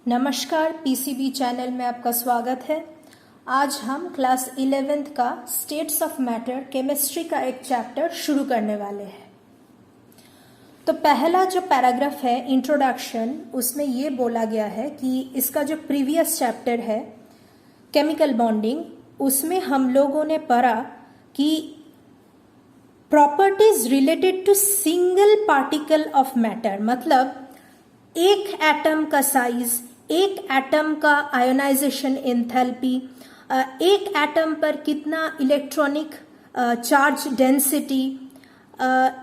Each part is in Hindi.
नमस्कार, पीसीबी चैनल में आपका स्वागत है। आज हम क्लास 11th का स्टेट्स ऑफ मैटर केमिस्ट्री का एक चैप्टर शुरू करने वाले हैं। तो पहला जो पैराग्राफ है इंट्रोडक्शन, उसमें ये बोला गया है कि इसका जो प्रीवियस चैप्टर है केमिकल बॉन्डिंग, उसमें हम लोगों ने पढ़ा कि properties related to single particle of matter, मतलब एक एटम का साइज, एक एटम का आयोनाइजेशन एंथैल्पी, एक एटम पर कितना इलेक्ट्रॉनिक चार्ज डेंसिटी,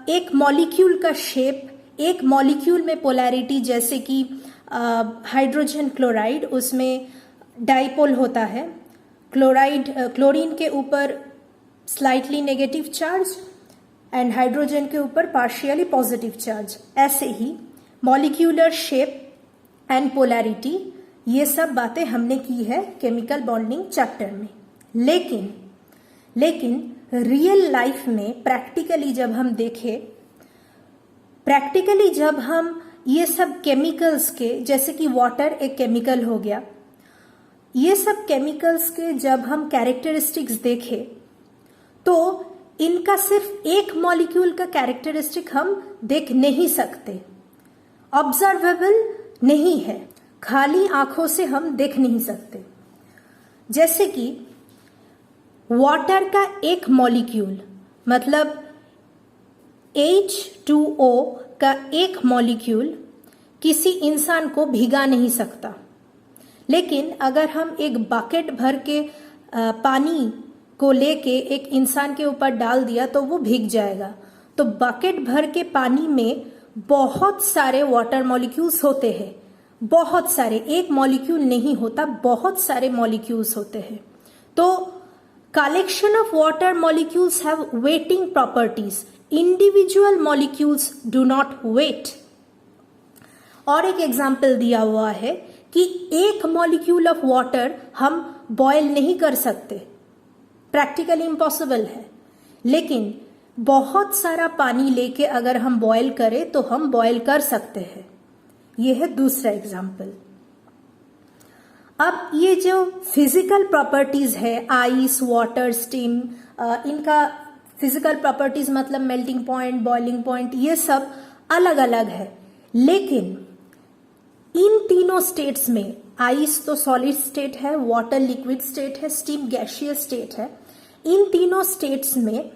एक मॉलिक्यूल का शेप, एक मॉलिक्यूल में पोलैरिटी, जैसे कि हाइड्रोजन क्लोराइड, उसमें डाइपोल होता है, क्लोरीन के ऊपर slightly negative charge and hydrogen के ऊपर पार्शियली पॉजिटिव चार्ज। ऐसे ही मॉलिक्यूलर शेप एंड पोलैरिटी, ये सब बातें हमने की है केमिकल बॉन्डिंग चैप्टर में। लेकिन रियल लाइफ में प्रैक्टिकली जब हम देखें, जब हम ये सब केमिकल्स के, जैसे कि वाटर एक केमिकल हो गया, ये सब केमिकल्स के जब हम कैरेक्टरिस्टिक्स देखें तो इनका सिर्फ एक मॉलिक्यूल का कैरेक्टरिस्टिक हम देख नहीं सकते, ऑब्जर्वेबल नहीं है, खाली आंखों से हम देख नहीं सकते। जैसे कि वाटर का एक मॉलिक्यूल, मतलब H2O का एक मॉलिक्यूल किसी इंसान को भिगा नहीं सकता, लेकिन अगर हम एक बकेट भर के पानी को लेके एक इंसान के ऊपर डाल दिया तो वो भीग जाएगा। तो बकेट भर के पानी में बहुत सारे वाटर मॉलिक्यूल्स होते हैं, बहुत सारे, एक मॉलिक्यूल नहीं होता, बहुत सारे मॉलिक्यूल्स होते हैं। तो collection of water molecules have wetting properties, individual molecules do not wet. और एक एग्जाम्पल दिया हुआ है कि एक मॉलिक्यूल ऑफ वाटर हम बॉयल नहीं कर सकते, प्रैक्टिकली इम्पॉसिबल है, लेकिन बहुत सारा पानी लेके अगर हम बॉयल करें तो हम बॉयल कर सकते हैं। यह है दूसरा एग्जाम्पल। अब ये जो फिजिकल प्रॉपर्टीज है, आइस, वाटर, स्टीम, इनका फिजिकल प्रॉपर्टीज मतलब मेल्टिंग पॉइंट, बॉइलिंग पॉइंट, ये सब अलग अलग है। लेकिन इन तीनों स्टेट्स में, आइस तो सॉलिड स्टेट है, वाटर लिक्विड स्टेट है, स्टीम गैसियस स्टेट है, इन तीनों स्टेट्स में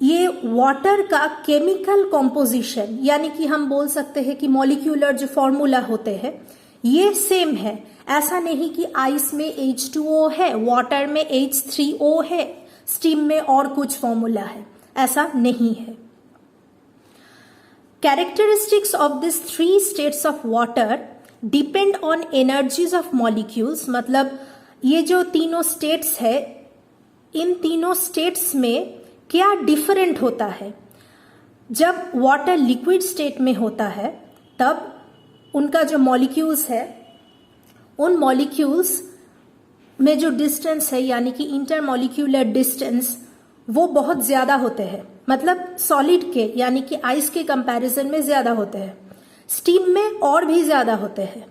ये वाटर का केमिकल कॉम्पोजिशन, यानी कि हम बोल सकते हैं कि मॉलिक्यूलर जो फॉर्मूला होते हैं ये सेम है। ऐसा नहीं कि आइस में H2O है, वाटर में H3O है, स्टीम में और कुछ फॉर्मूला है, ऐसा नहीं है। Characteristics of this three states of water depend on energies of molecules, मतलब ये जो तीनों स्टेट्स है, इन तीनों स्टेट्स में क्या डिफरेंट होता है। जब वाटर लिक्विड स्टेट में होता है तब उनका जो मॉलिक्यूल्स है, उन मॉलिक्यूल्स में जो डिस्टेंस है, यानी कि इंटरमॉलिक्यूलर डिस्टेंस, वो बहुत ज्यादा होते हैं, मतलब सॉलिड के यानी कि आइस के कंपैरिजन में ज्यादा होते हैं। स्टीम में और भी ज्यादा होते हैं।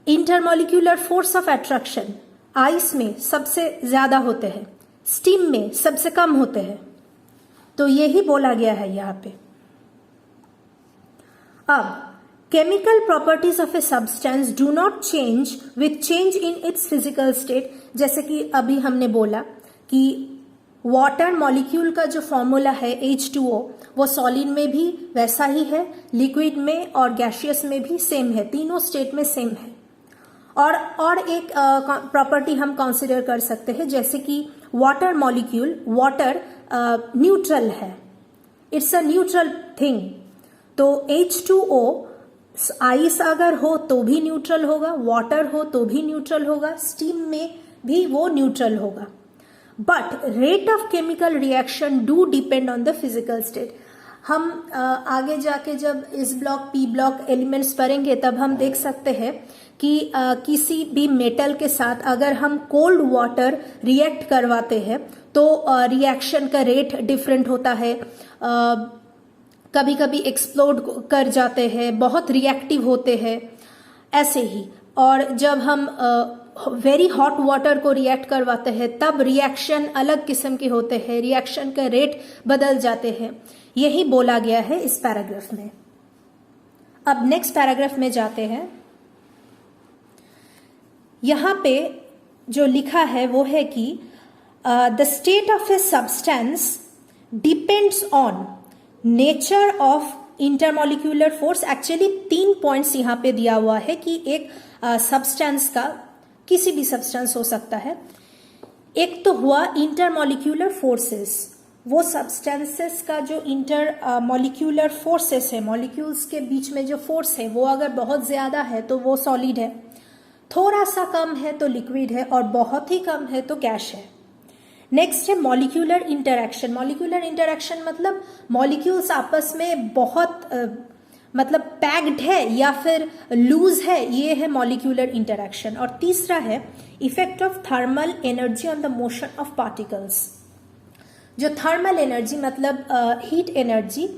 Intermolecular force of attraction ice में सबसे ज्यादा होते हैं, स्टीम में सबसे कम होते हैं। तो यही बोला गया है यहां पे। अब chemical properties of a substance do not change with change in its physical state. जैसे कि अभी हमने बोला कि वाटर मॉलिक्यूल का जो फॉर्मूला है H2O, वो सॉलिड में भी वैसा ही है, लिक्विड में और गैसियस में भी सेम है, तीनों स्टेट में सेम है। और एक प्रॉपर्टी हम कंसीडर कर सकते हैं, जैसे कि वाटर मॉलिक्यूल, वाटर न्यूट्रल है, इट्स अ न्यूट्रल थिंग। तो H2O, आइस अगर हो तो भी न्यूट्रल होगा, वाटर हो तो भी न्यूट्रल होगा, स्टीम में भी वो न्यूट्रल होगा। But rate of chemical reaction do depend on the physical state. हम आगे जाके जब इस ब्लॉक, पी ब्लॉक एलिमेंट्स पढ़ेंगे तब हम देख सकते हैं कि किसी भी मेटल के साथ अगर हम कोल्ड वाटर रिएक्ट करवाते हैं तो रिएक्शन का रेट डिफरेंट होता है, कभी कभी एक्सप्लोड कर जाते हैं, बहुत रिएक्टिव होते हैं। ऐसे ही और जब हम वेरी हॉट वाटर को रिएक्ट करवाते हैं तब रिएक्शन अलग किस्म के होते हैं, रिएक्शन का रेट बदल जाते हैं। यही बोला गया है इस पैराग्राफ में। अब नेक्स्ट पैराग्राफ में जाते हैं। यहां पे जो लिखा है वो है कि the state of a substance depends on nature of intermolecular force. Actually 3 points यहां पे दिया हुआ है कि एक सब्सटेंस का, किसी भी सब्सटेंस हो सकता है। एक तो हुआ इंटरमॉलिक्यूलर फोर्सेस, वो सब्सटेंसेस का जो इंटरमॉलिक्यूलर फोर्सेस है, मॉलिक्यूल्स के बीच में जो फोर्स है वो अगर बहुत ज्यादा है तो वो सॉलिड है, थोड़ा सा कम है तो लिक्विड है, और बहुत ही कम है तो गैस है। नेक्स्ट है मॉलिक्यूलर इंटरैक्शन। मॉलिक्यूलर इंटरैक्शन मतलब मॉलिक्यूल्स आपस में बहुत मतलब पैक्ड है या फिर लूज है, ये है मॉलिक्यूलर इंटरैक्शन। और तीसरा है effect of thermal energy on the motion of particles. जो थर्मल एनर्जी मतलब हीट एनर्जी,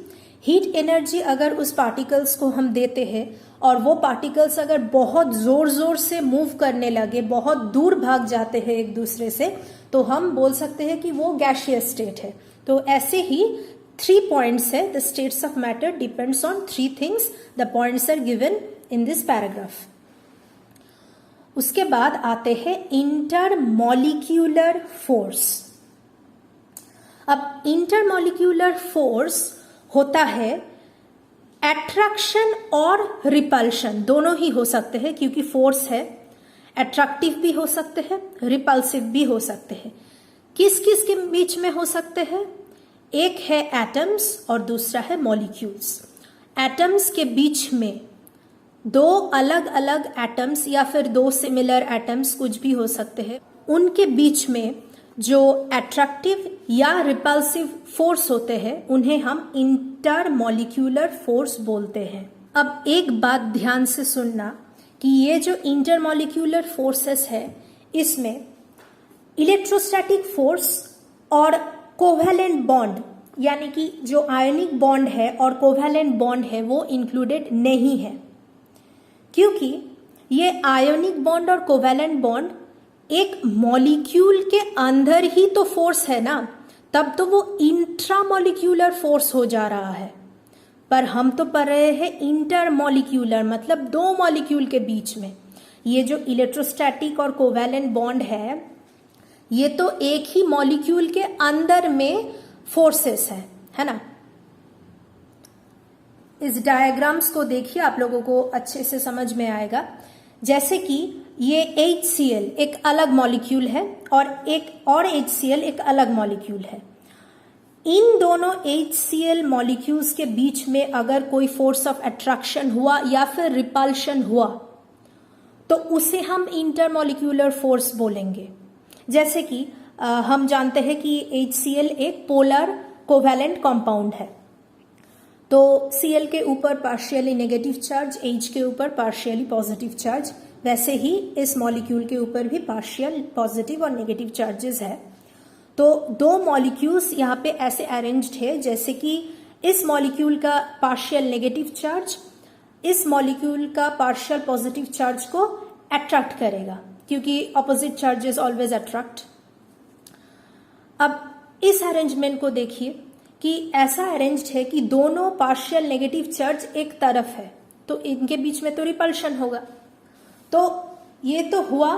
हीट एनर्जी अगर उस पार्टिकल्स को हम देते हैं और वो पार्टिकल्स अगर बहुत जोर जोर से मूव करने लगे, बहुत दूर भाग जाते हैं एक दूसरे से, तो हम बोल सकते हैं कि वो गैसियस स्टेट है। तो ऐसे ही 3 पॉइंट्स है। The states of matter depends on 3 things. The points are given in this paragraph. उसके बाद आते हैं इंटरमॉलिक्यूलर फोर्स। अब इंटरमॉलिक्यूलर फोर्स होता है एट्रैक्शन और रिपल्शन, दोनों ही हो सकते हैं क्योंकि फोर्स है। एट्रैक्टिव भी हो सकते हैं, रिपल्सिव भी हो सकते हैं। किस किस के बीच में हो सकते हैं? एक है एटम्स और दूसरा है मॉलिक्यूल्स। एटम्स के बीच में 2 अलग अलग एटम्स या फिर 2 सिमिलर एटम्स, कुछ भी हो सकते हैं, उनके बीच में जो एट्रैक्टिव या रिपल्सिव फोर्स होते हैं उन्हें हम इंटरमॉलिक्यूलर फोर्स बोलते हैं। अब एक बात ध्यान से सुनना कि ये जो इंटरमॉलिक्यूलर फोर्सेस है इसमें इलेक्ट्रोस्टैटिक फोर्स और कोवैलेंट बॉन्ड, यानी कि जो आयनिक बॉन्ड है और कोवैलेंट बॉन्ड है वो इंक्लूडेड नहीं है, क्योंकि ये आयनिक बॉन्ड और कोवैलेंट बॉन्ड एक मॉलिक्यूल के अंदर ही तो फोर्स है ना, तब तो वो इंट्रामॉलिक्यूलर फोर्स हो जा रहा है। पर हम तो पढ़ रहे हैं इंटरमॉलिक्यूलर, मतलब 2 मॉलिक्यूल के बीच में। ये जो इलेक्ट्रोस्टैटिक और कोवैलेंट बॉन्ड है ये तो एक ही मॉलिक्यूल के अंदर में फोर्सेस है ना। इस डायग्राम्स को देखिए, आप लोगों को अच्छे से समझ में आएगा। जैसे कि ये HCl एक अलग मॉलिक्यूल है और एक और HCl एक अलग मॉलिक्यूल है। इन दोनों HCl मॉलिक्यूल्स के बीच में अगर कोई फोर्स ऑफ अट्रैक्शन हुआ या फिर रिपल्शन हुआ तो उसे हम इंटरमॉलिक्यूलर फोर्स बोलेंगे। जैसे कि हम जानते हैं कि HCl एक पोलर कोवैलेंट कंपाउंड है, तो Cl के ऊपर पार्शियली नेगेटिव चार्ज, H के ऊपर पार्शियली पॉजिटिव चार्ज, वैसे ही इस मॉलिक्यूल के ऊपर भी पार्शियल पॉजिटिव और नेगेटिव चार्जेस है। तो 2 मॉलिक्यूल्स यहाँ पे ऐसे अरेंज्ड है जैसे कि इस मॉलिक्यूल का पार्शियल नेगेटिव चार्ज इस मॉलिक्यूल का पार्शियल पॉजिटिव चार्ज को अट्रैक्ट करेगा, क्योंकि ऑपोजिट चार्जेस ऑलवेज अट्रैक्ट। अब इस अरेंजमेंट को देखिए कि ऐसा अरेंज्ड है कि दोनों पार्शियल नेगेटिव चार्ज एक तरफ है, तो इनके बीच में तो रिपल्शन होगा। तो ये तो हुआ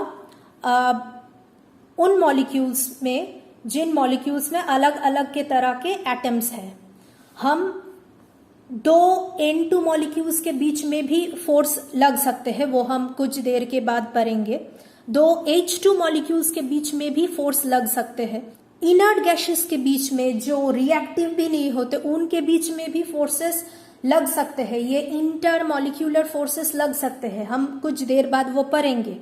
उन मॉलिक्यूल्स में जिन मॉलिक्यूल्स में अलग अलग के तरह के एटम्स हैं। हम 2 N2 मॉलिक्यूल्स के बीच में भी फोर्स लग सकते हैं, वो हम कुछ देर के बाद पढ़ेंगे। 2 H2 मॉलिक्यूल्स के बीच में भी फोर्स लग सकते हैं। इनर्ट गैसेस के बीच में जो रिएक्टिव भी नहीं होते उनके बीच में भी फोर्सेस लग सकते हैं। ये इंटरमॉलिक्यूलर फोर्सेस लग सकते हैं, हम कुछ देर बाद वो पढ़ेंगे।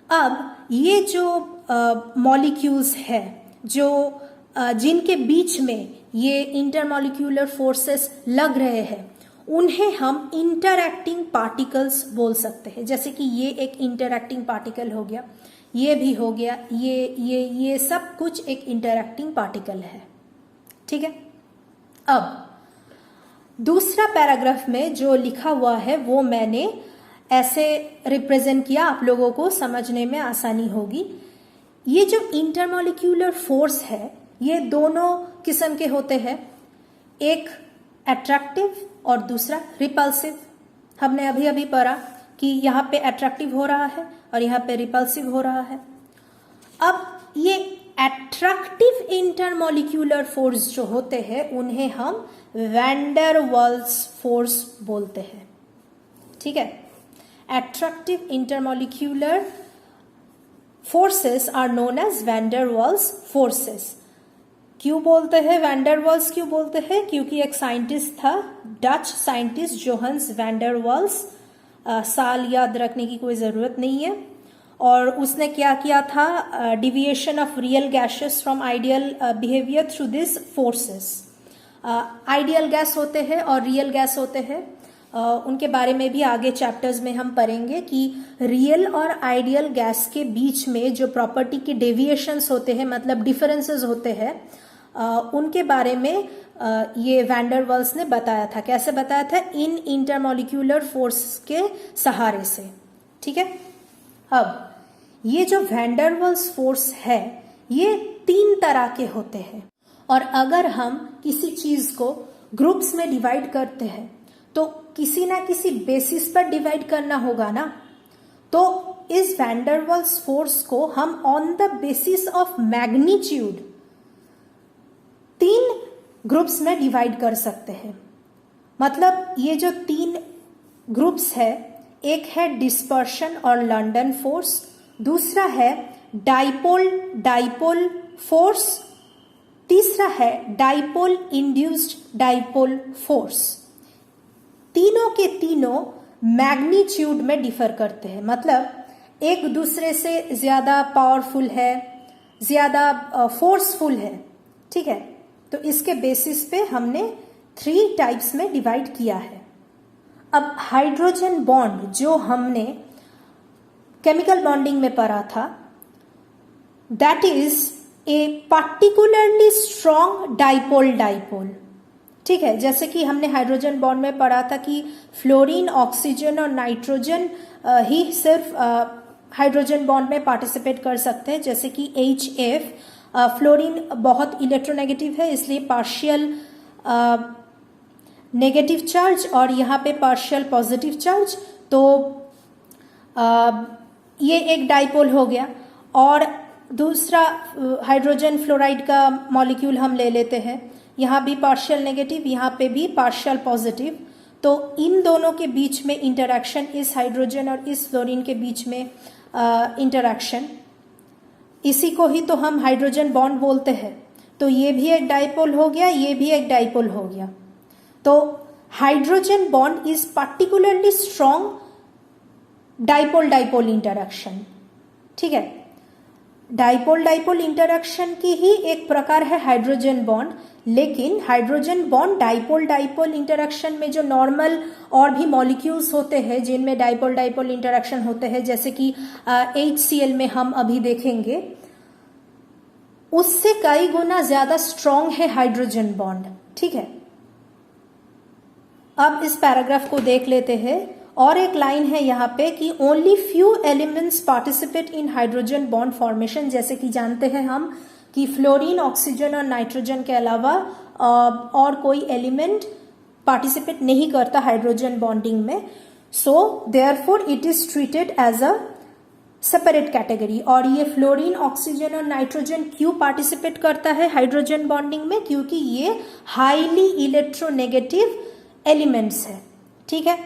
अब ये जो मॉलिक्यूल्स है जो जिनके बीच में ये इंटरमॉलिक्यूलर फोर्सेस लग रहे हैं उन्हें हम इंटरएक्टिंग पार्टिकल्स बोल सकते हैं। जैसे कि ये एक इंटरएक्टिंग पार्टिकल हो गया, ये भी हो गया, ये सब कुछ एक इंटरएक्टिंग पार्टिकल है। ठीक है। अब दूसरा पैराग्राफ में जो लिखा हुआ है वो मैंने ऐसे रिप्रेजेंट किया, आप लोगों को समझने में आसानी होगी। ये जो इंटरमॉलिक्यूलर फोर्स है ये दोनों किस्म के होते हैं, एक अट्रैक्टिव और दूसरा रिपल्सिव। हमने अभी अभी पढ़ा कि यहाँ पे अट्रैक्टिव हो रहा है और यहाँ पे रिपल्सिव हो रहा है। अब ये अट्रैक्टिव इंटरमॉलिक्यूलर फोर्स जो होते हैं उन्हें हम वैन डर वाल्स फोर्स बोलते हैं। ठीक है, attractive intermolecular forces are known as van der Waals forces. क्यों बोलते हैं वैन डर वाल्स, क्यों बोलते हैं? क्योंकि एक साइंटिस्ट था, Dutch scientist Johannes van der Waals, साल याद रखने की कोई जरूरत नहीं है। और उसने क्या किया था? Deviation of real gases from ideal behaviour through this forces. Ideal gas होते हैं और रियल गैस होते हैं, उनके बारे में भी आगे चैप्टर्स में हम पढ़ेंगे कि रियल और आइडियल गैस के बीच में जो प्रॉपर्टी के डेविएशंस होते हैं, मतलब डिफरेंसेस होते हैं, उनके बारे में ये वैन डर वाल्स ने बताया था। कैसे बताया था? इन इंटरमॉलिक्यूलर फोर्स के सहारे से। ठीक है, अब ये जो वैन डर वाल्स फोर्स है ये 3 तरह के होते हैं, और अगर हम किसी चीज को ग्रुप्स में डिवाइड करते हैं तो किसी ना किसी बेसिस पर डिवाइड करना होगा ना। तो इस वैन डर वाल्स फोर्स को हम on the basis of magnitude 3 groups में डिवाइड कर सकते हैं। मतलब ये जो 3 ग्रुप्स है, एक है डिस्पर्शन और लंडन फोर्स, दूसरा है डाइपोल फोर्स, तीसरा है डाइपोल इंड्यूस्ड डाइपोल फोर्स। तीनों के तीनों मैग्नीट्यूड में डिफर करते हैं, मतलब एक दूसरे से ज्यादा पावरफुल है, ज्यादा फोर्सफुल है। ठीक है, तो इसके बेसिस पे हमने 3 टाइप्स में डिवाइड किया है। अब हाइड्रोजन बॉन्ड जो हमने केमिकल बॉन्डिंग में पढ़ा था, that is a particularly strong dipole. ठीक है, जैसे कि हमने हाइड्रोजन बॉन्ड में पढ़ा था कि फ्लोरीन, ऑक्सीजन और नाइट्रोजन ही सिर्फ हाइड्रोजन बॉन्ड में पार्टिसिपेट कर सकते हैं, जैसे कि HF। फ्लोरीन बहुत इलेक्ट्रोनेगेटिव है, इसलिए पार्शियल नेगेटिव चार्ज और यहाँ पे पार्शियल पॉजिटिव चार्ज, तो ये एक डाइपोल हो गया। और दूसरा हाइड्रोजन फ्लोराइड का मॉलिक्यूल हम ले लेते हैं, यहाँ भी पार्शियल नेगेटिव, यहाँ पे भी पार्शियल पॉजिटिव। तो इन दोनों के बीच में इंटरैक्शन, इस हाइड्रोजन और इस फ्लोरीन के बीच में इंटरैक्शन, इसी को ही तो हम हाइड्रोजन बॉन्ड बोलते हैं। तो ये भी एक डाइपोल हो गया, ये भी एक डाइपोल हो गया। तो hydrogen bond is particularly strong dipole interaction. ठीक है, डाइपोल इंटरैक्शन की ही एक प्रकार है हाइड्रोजन बॉन्ड, लेकिन हाइड्रोजन बॉन्ड डाइपोल इंटरैक्शन में जो नॉर्मल और भी मॉलिक्यूल्स होते हैं जिनमें डाइपोल इंटरैक्शन होते हैं, जैसे कि HCl में हम अभी देखेंगे, उससे कई गुना ज्यादा स्ट्रॉन्ग है हाइड्रोजन बॉन्ड। ठीक है, अब इस पैराग्राफ को देख लेते हैं। और एक लाइन है यहाँ पे कि only few elements participate in hydrogen bond formation. जैसे कि जानते हैं हम कि फ्लोरीन, ऑक्सीजन और नाइट्रोजन के अलावा और कोई एलिमेंट पार्टिसिपेट नहीं करता हाइड्रोजन बॉन्डिंग में। So therefore it is treated as a separate category. और ये फ्लोरीन, ऑक्सीजन और नाइट्रोजन क्यों पार्टिसिपेट करता है हाइड्रोजन बॉन्डिंग में? क्योंकि ये हाईली इलेक्ट्रोनेगेटिव एलिमेंट्स है। ठीक है,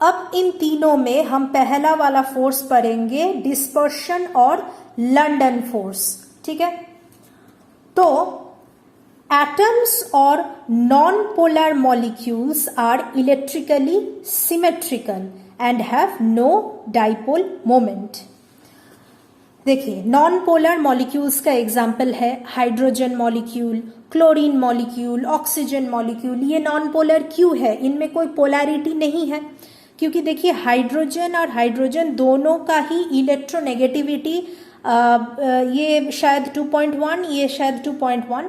अब इन तीनों में हम पहला वाला फोर्स पढ़ेंगे, डिस्पर्शन और लंडन फोर्स। ठीक है, तो एटम्स और non polar molecules are electrically symmetrical and have no dipole moment. देखिए, नॉन पोलर मॉलिक्यूल्स का एग्जाम्पल है hydrogen molecule, chlorine molecule, oxygen molecule. ये नॉन पोलर क्यों है? इनमें कोई पोलैरिटी नहीं है, क्योंकि देखिए हाइड्रोजन और हाइड्रोजन दोनों का ही इलेक्ट्रोनेगेटिविटी ये शायद 2.1, ये शायद 2.1,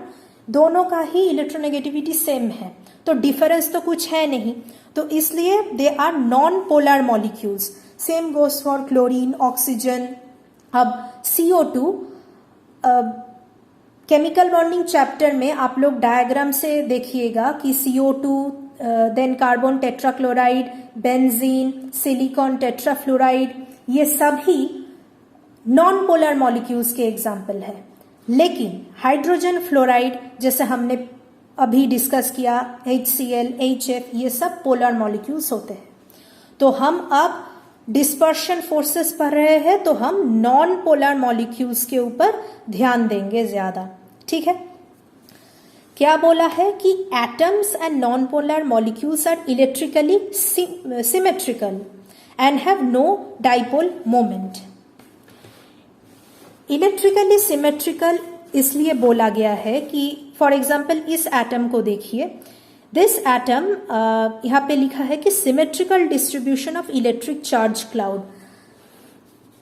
दोनों का ही इलेक्ट्रोनेगेटिविटी सेम है, तो डिफरेंस तो कुछ है नहीं, तो इसलिए they are non polar molecules. Same goes for chlorine, oxygen. अब CO2 केमिकल बॉन्डिंग चैप्टर में आप लोग डायग्राम से देखिएगा कि CO2, then carbon tetrachloride, benzene, silicon tetrafluoride, ये सभी नॉन पोलर मॉलिक्यूल्स के एग्जाम्पल है। लेकिन हाइड्रोजन फ्लोराइड जैसे हमने अभी डिस्कस किया, HCl, HF, ये सब पोलर मॉलिक्यूल्स होते हैं। तो हम अब डिस्पर्शन फोर्सेस पढ़ रहे हैं, तो हम नॉन पोलर मॉलिक्यूल्स के ऊपर ध्यान देंगे ज्यादा, ठीक है। क्या बोला है कि atoms and non polar molecules are electrically symmetrical and have no dipole moment. Electrically symmetrical इसलिए बोला गया है कि फॉर एग्जाम्पल इस एटम को देखिए, दिस एटम यहाँ पे लिखा है कि symmetrical distribution of electric charge cloud.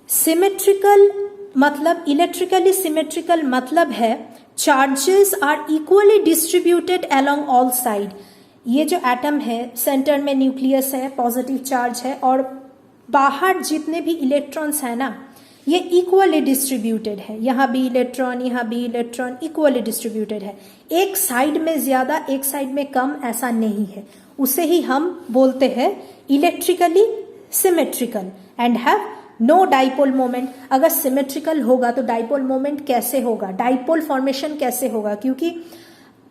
Symmetrical मतलब, इलेक्ट्रिकली सिमेट्रिकल मतलब है charges are equally distributed along all side. ये जो एटम है, सेंटर में न्यूक्लियस है, पॉजिटिव चार्ज है, और बाहर जितने भी इलेक्ट्रॉन्स है ना, ये इक्वली डिस्ट्रीब्यूटेड है। यहाँ भी इलेक्ट्रॉन, यहाँ भी इलेक्ट्रॉन, इक्वली डिस्ट्रीब्यूटेड है। एक साइड में ज्यादा, एक साइड में कम, ऐसा नहीं है। उसे ही हम बोलते हैं electrically symmetrical and have no dipole moment. अगर सिमेट्रिकल होगा तो डाइपोल मोमेंट कैसे होगा, डाइपोल फॉर्मेशन कैसे होगा? क्योंकि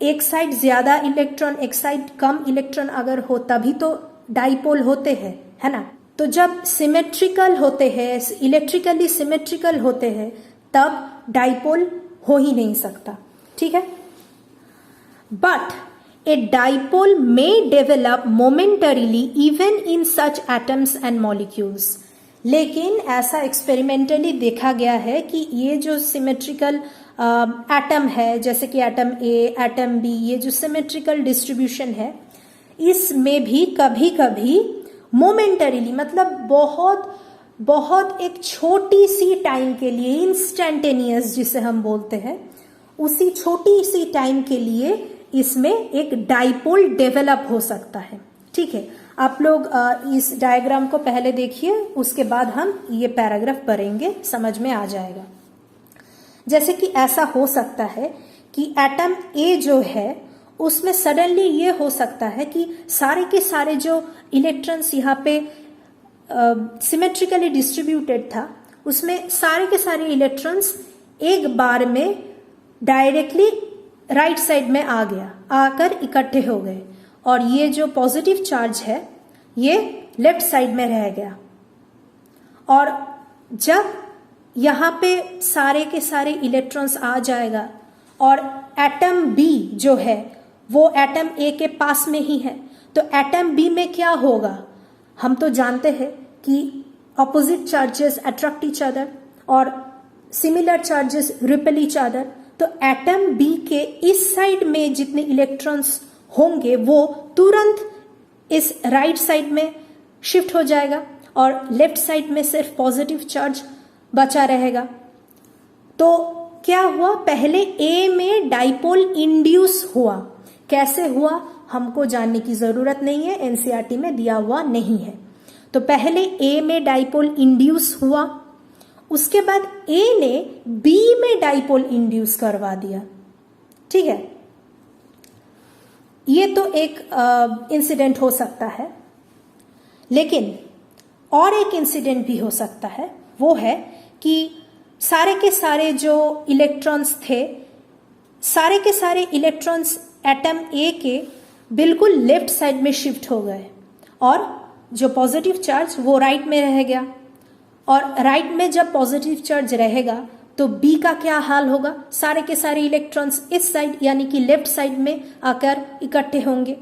एक साइड ज्यादा इलेक्ट्रॉन, एक साइड कम इलेक्ट्रॉन अगर हो तभी तो डाइपोल होते हैं, है ना। तो जब सिमेट्रिकल होते हैं, इलेक्ट्रिकली सिमेट्रिकल होते हैं, तब डाइपोल हो ही नहीं सकता, ठीक है। But a dipole may develop momentarily even in such atoms and molecules. लेकिन ऐसा एक्सपेरिमेंटली देखा गया है कि ये जो सिमेट्रिकल एटम है, जैसे कि एटम ए, एटम बी, ये जो सिमेट्रिकल डिस्ट्रीब्यूशन है, इसमें भी कभी कभी मोमेंटरीली, मतलब बहुत बहुत एक छोटी सी टाइम के लिए, इंस्टेंटेनियस जिसे हम बोलते हैं, उसी छोटी सी टाइम के लिए इसमें एक डाइपोल डेवलप हो सकता है, ठीक है। आप लोग इस डायग्राम को पहले देखिए, उसके बाद हम ये पैराग्राफ पढ़ेंगे, समझ में आ जाएगा। जैसे कि ऐसा हो सकता है कि एटम ए जो है उसमें सडनली ये हो सकता है कि सारे के सारे जो इलेक्ट्रॉन्स यहाँ पे सिमेट्रिकली डिस्ट्रीब्यूटेड था, उसमें सारे के सारे इलेक्ट्रॉन्स एक बार में डायरेक्टली राइट साइड में आ गया, आकर इकट्ठे हो गए, और ये जो पॉजिटिव चार्ज है ये लेफ्ट साइड में रह गया। और जब यहाँ पे सारे के सारे इलेक्ट्रॉन्स आ जाएगा और एटम बी जो है वो एटम ए के पास में ही है, तो एटम बी में क्या होगा? हम तो जानते हैं कि opposite charges attract each other और similar charges repel each other. तो एटम बी के इस साइड में जितने इलेक्ट्रॉन्स होंगे वो तुरंत इस राइट साइड में शिफ्ट हो जाएगा और लेफ्ट साइड में सिर्फ पॉजिटिव चार्ज बचा रहेगा। तो क्या हुआ? पहले ए में डाइपोल इंड्यूस हुआ। कैसे हुआ हमको जानने की जरूरत नहीं है, एनसीईआरटी में दिया हुआ नहीं है। तो पहले ए में डाइपोल इंड्यूस हुआ, उसके बाद ए ने बी में डाइपोल इंड्यूस करवा दिया, ठीक है। ये तो एक इंसिडेंट हो सकता है, लेकिन और एक इंसिडेंट भी हो सकता है। वो है कि सारे के सारे जो इलेक्ट्रॉन्स थे, सारे के सारे इलेक्ट्रॉन्स एटम ए के बिल्कुल लेफ्ट साइड में शिफ्ट हो गए और जो पॉजिटिव चार्ज वो राइट में रह गया। और राइट में जब पॉजिटिव चार्ज रहेगा तो बी का क्या हाल होगा? सारे के सारे इलेक्ट्रॉन्स इस साइड यानी कि लेफ्ट साइड में आकर इकट्ठे होंगे।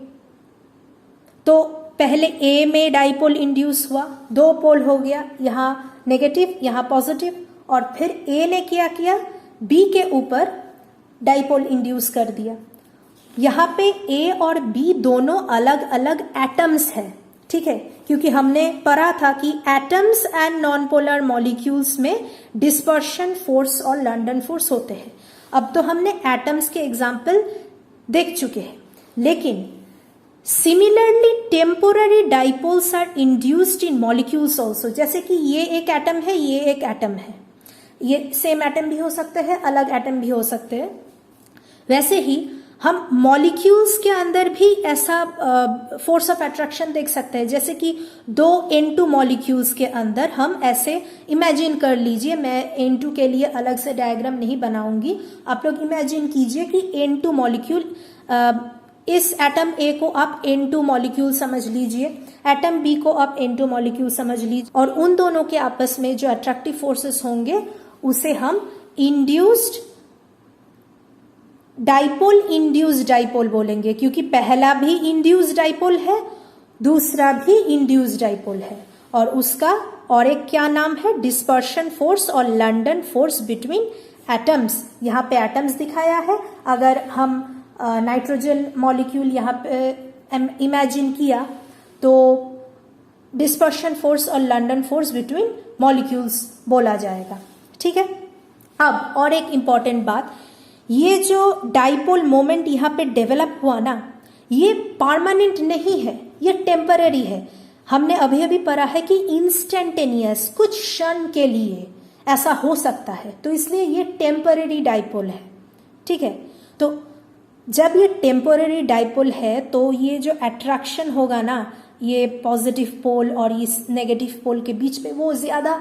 तो पहले ए में डाइपोल इंड्यूस हुआ, दो पोल हो गया, यहाँ नेगेटिव यहाँ पॉजिटिव, और फिर ए ने क्या किया? बी के ऊपर डाइपोल इंड्यूस कर दिया। यहाँ पे ए और बी दोनों अलग अलग एटम्स हैं, ठीक है, क्योंकि हमने पढ़ा था कि atoms and non polar molecules में डिस्पर्शन फोर्स और लंडन फोर्स होते हैं। अब तो हमने एटम्स के एग्जाम्पल देख चुके हैं। लेकिन similarly temporary dipoles are induced in molecules also. जैसे कि ये एक एटम है, ये एक एटम है, ये सेम एटम भी हो सकते हैं, अलग एटम भी हो सकते हैं। वैसे ही हम मॉलिक्यूल्स के अंदर भी ऐसा फोर्स ऑफ अट्रैक्शन देख सकते हैं। जैसे कि दो N2 मॉलिक्यूल्स के अंदर हम ऐसे इमेजिन कर लीजिए, मैं N2 के लिए अलग से डायग्राम नहीं बनाऊंगी, आप लोग इमेजिन कीजिए कि N2 मॉलिक्यूल, इस एटम ए को आप N2 मॉलिक्यूल समझ लीजिए, एटम बी को आप N2 मॉलिक्यूल समझ लीजिए, और उन दोनों के आपस में जो अट्रैक्टिव फोर्सेस होंगे उसे हम इंड्यूस्ड डाइपोल, इंड्यूस्ड डाइपोल बोलेंगे, क्योंकि पहला भी इंड्यूस्ड डाइपोल है, दूसरा भी इंड्यूस्ड डाइपोल है, और उसका और एक क्या नाम है, डिस्पर्शन फोर्स और लंडन फोर्स बिटवीन एटम्स। यहाँ पे एटम्स दिखाया है। अगर हम नाइट्रोजन मॉलिक्यूल यहाँ पे इमेजिन किया तो डिस्पर्शन फोर्स और लंडन फोर्स बिटवीन मॉलिक्यूल्स बोला जाएगा। ठीक है। अब और एक इंपॉर्टेंट बात, ये जो डाइपोल मोमेंट यहाँ पे डेवलप हुआ ना, ये परमानेंट नहीं है, ये टेम्पररी है। हमने अभी अभी पढ़ा है कि इंस्टेंटेनियस, कुछ क्षण के लिए ऐसा हो सकता है, तो इसलिए ये टेम्पररी डाइपोल है। ठीक है। तो जब ये टेम्पोररी डाइपोल है तो ये जो अट्रैक्शन होगा ना, ये पॉजिटिव पोल और इस नेगेटिव पोल के बीच में, वो ज्यादा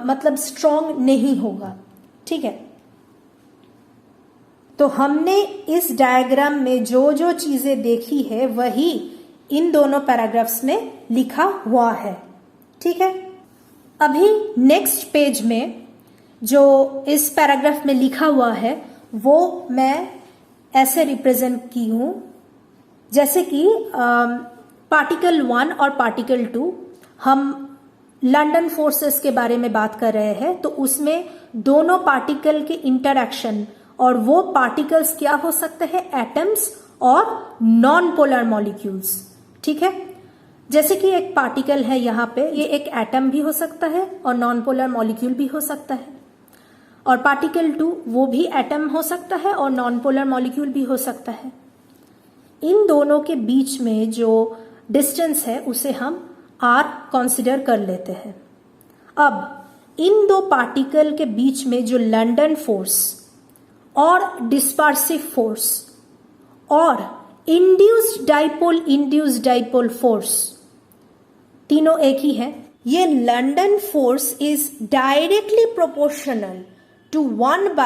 मतलब स्ट्रॉन्ग नहीं होगा। ठीक है। तो हमने इस डायग्राम में जो जो चीजें देखी है वही इन दोनों पैराग्राफ्स में लिखा हुआ है। ठीक है। अभी नेक्स्ट पेज में जो इस पैराग्राफ में लिखा हुआ है वो मैं ऐसे रिप्रेजेंट की हूं, जैसे कि पार्टिकल 1 और पार्टिकल 2, हम लंडन फोर्सेस के बारे में बात कर रहे हैं, तो उसमें दोनों पार्टिकल के इंटरैक्शन, और वो पार्टिकल्स क्या हो सकते हैं, एटम्स और नॉन पोलर मॉलिक्यूल्स। ठीक है। जैसे कि एक पार्टिकल है यहाँ पे, ये एक एटम भी हो सकता है और नॉन पोलर मॉलिक्यूल भी हो सकता है, और पार्टिकल 2 वो भी एटम हो सकता है और नॉन पोलर मॉलिक्यूल भी हो सकता है। इन दोनों के बीच में जो डिस्टेंस है उसे हम r कंसीडर कर लेते हैं। अब इन दो पार्टिकल के बीच में जो लंडन फोर्स और डिस्पर्सिव फोर्स और इंड्यूस्ड डाइपोल फोर्स, तीनों एक ही है। ये London force is directly proportional to 1/r⁶।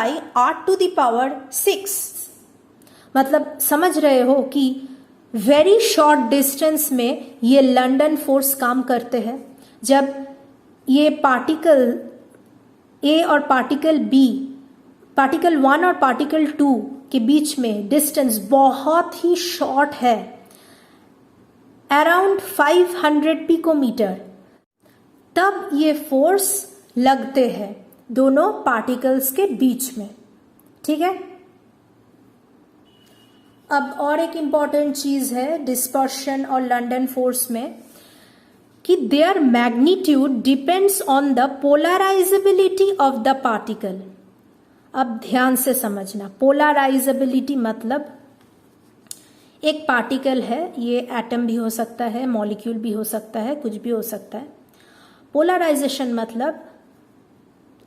मतलब समझ रहे हो कि वेरी शॉर्ट डिस्टेंस में ये लंडन फोर्स काम करते हैं। जब ये पार्टिकल ए और पार्टिकल बी, पार्टिकल 1 और पार्टिकल 2 के बीच में डिस्टेंस बहुत ही शॉर्ट है, अराउंड 500 पिकोमीटर, तब ये फोर्स लगते हैं दोनों पार्टिकल्स के बीच में। ठीक है। अब और एक इंपॉर्टेंट चीज है डिस्पर्शन और लंडन फोर्स में, कि there magnitude depends on the polarisability of the particle. अब ध्यान से समझना, पोलराइजेबिलिटी मतलब एक पार्टिकल है, ये एटम भी हो सकता है, मॉलिक्यूल भी हो सकता है, कुछ भी हो सकता है। पोलराइजेशन मतलब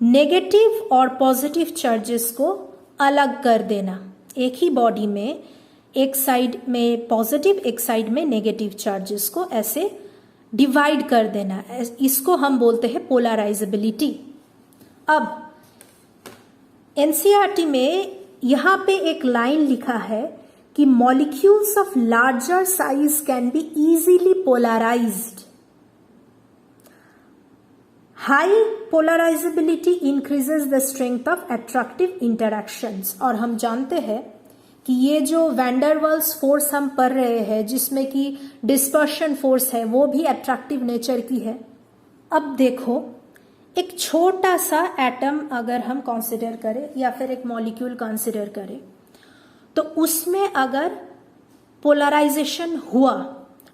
नेगेटिव और पॉजिटिव चार्जेस को अलग कर देना। एक ही बॉडी में एक साइड में पॉजिटिव, एक साइड में नेगेटिव चार्जेस को ऐसे डिवाइड कर देना, इसको हम बोलते हैं पोलराइजेबिलिटी। अब एनसीईआरटी में यहां पे एक लाइन लिखा है कि molecules of larger size can be easily polarized. High polarizability increases the strength of attractive interactions. और हम जानते हैं कि ये जो वैन डर वाल्स फोर्स हम पढ़ रहे हैं, जिसमें कि डिस्पर्शन फोर्स है, वो भी अट्रैक्टिव नेचर की है। अब देखो, एक छोटा सा एटम अगर हम कंसिडर करें या फिर एक मॉलिक्यूल कंसिडर करें, तो उसमें अगर पोलराइजेशन हुआ,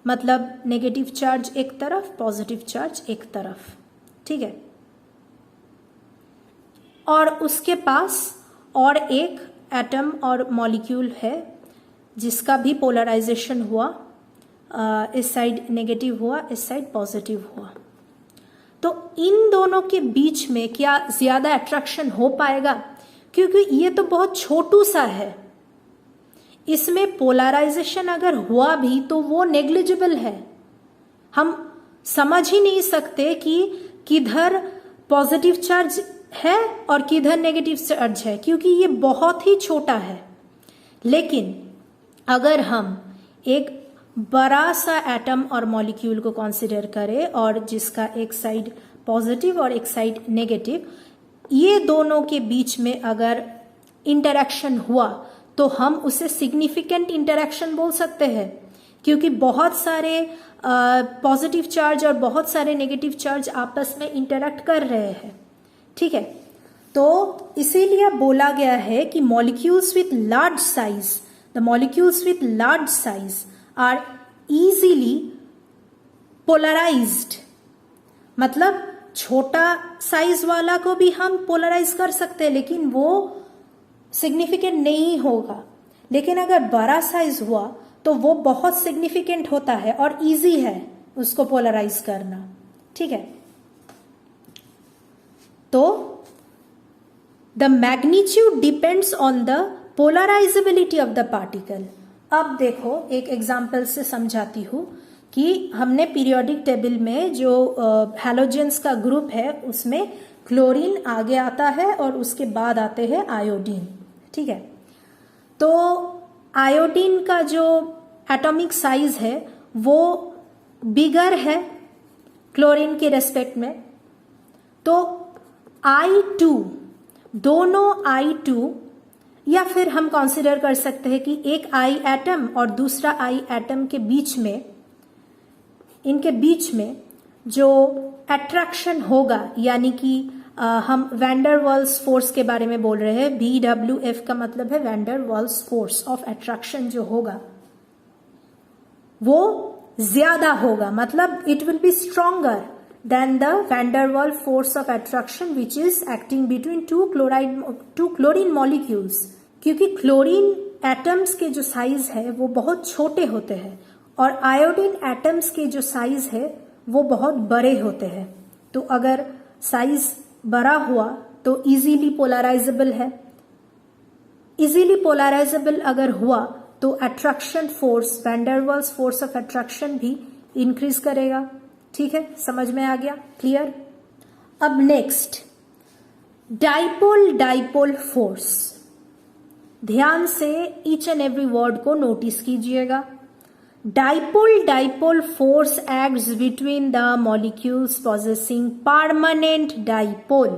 मतलब नेगेटिव चार्ज एक तरफ, पॉजिटिव चार्ज एक तरफ, ठीक है, और उसके पास और एक एटम और मॉलिक्यूल है जिसका भी पोलराइजेशन हुआ, इस साइड नेगेटिव हुआ, इस साइड पॉजिटिव हुआ, तो इन दोनों के बीच में क्या ज्यादा अट्रैक्शन हो पाएगा? क्योंकि ये तो बहुत छोटू सा है, इसमें पोलराइजेशन अगर हुआ भी तो वो नेग्लिजिबल है। हम समझ ही नहीं सकते कि किधर पॉजिटिव चार्ज है और किधर नेगेटिव चार्ज है, क्योंकि ये बहुत ही छोटा है। लेकिन अगर हम एक बड़ा सा एटम और मॉलिक्यूल को कंसीडर करें और जिसका एक साइड पॉजिटिव और एक साइड नेगेटिव, ये दोनों के बीच में अगर इंटरेक्शन हुआ तो हम उसे सिग्निफिकेंट इंटरेक्शन बोल सकते हैं, क्योंकि बहुत सारे पॉजिटिव चार्ज और बहुत सारे नेगेटिव चार्ज आपस में इंटरेक्ट कर रहे हैं। ठीक है, तो इसीलिए बोला गया है कि molecules with large size, the molecules with large size are easily polarized. मतलब छोटा साइज वाला को भी हम पोलराइज कर सकते हैं, लेकिन वो सिग्निफिकेंट नहीं होगा। लेकिन अगर बड़ा साइज हुआ तो वो बहुत सिग्निफिकेंट होता है और इजी है उसको पोलराइज करना। ठीक है, तो the magnitude depends on the polarisability of the particle. अब देखो एक एग्जाम्पल से समझाती हूं कि हमने पीरियोडिक टेबल में जो हैलोजेंस का ग्रुप है उसमें क्लोरीन आगे आता है और उसके बाद आते हैं आयोडीन। ठीक है, तो आयोडीन का जो एटॉमिक साइज है वो बिगर है क्लोरीन के रेस्पेक्ट में, तो I2, दोनों I2, या फिर हम कंसीडर कर सकते हैं कि एक I एटम और दूसरा I एटम के बीच में, इनके बीच में जो अट्रैक्शन होगा, यानी कि हम वैंडर वाल्स फोर्स के बारे में बोल रहे हैं। BWF का मतलब है van der Waals force of attraction, जो होगा वो ज्यादा होगा, मतलब it will be stronger than the van der Waal force of attraction which is acting between two chlorine molecules. क्योंकि क्लोरीन एटम्स के जो साइज है वो बहुत छोटे होते हैं और आयोडीन एटम्स के जो साइज है वो बहुत बड़े होते हैं। तो अगर साइज बड़ा हुआ तो इजीली पोलराइजेबल है। इजीली पोलराइजेबल अगर हुआ तो attraction force, van der Waals force of attraction भी इंक्रीज करेगा। ठीक है, समझ में आ गया? क्लियर? अब नेक्स्ट, डाइपोल डाइपोल फोर्स। ध्यान से ईच एंड एवरी वर्ड को नोटिस कीजिएगा। Dipole dipole force acts between the molecules possessing permanent dipole.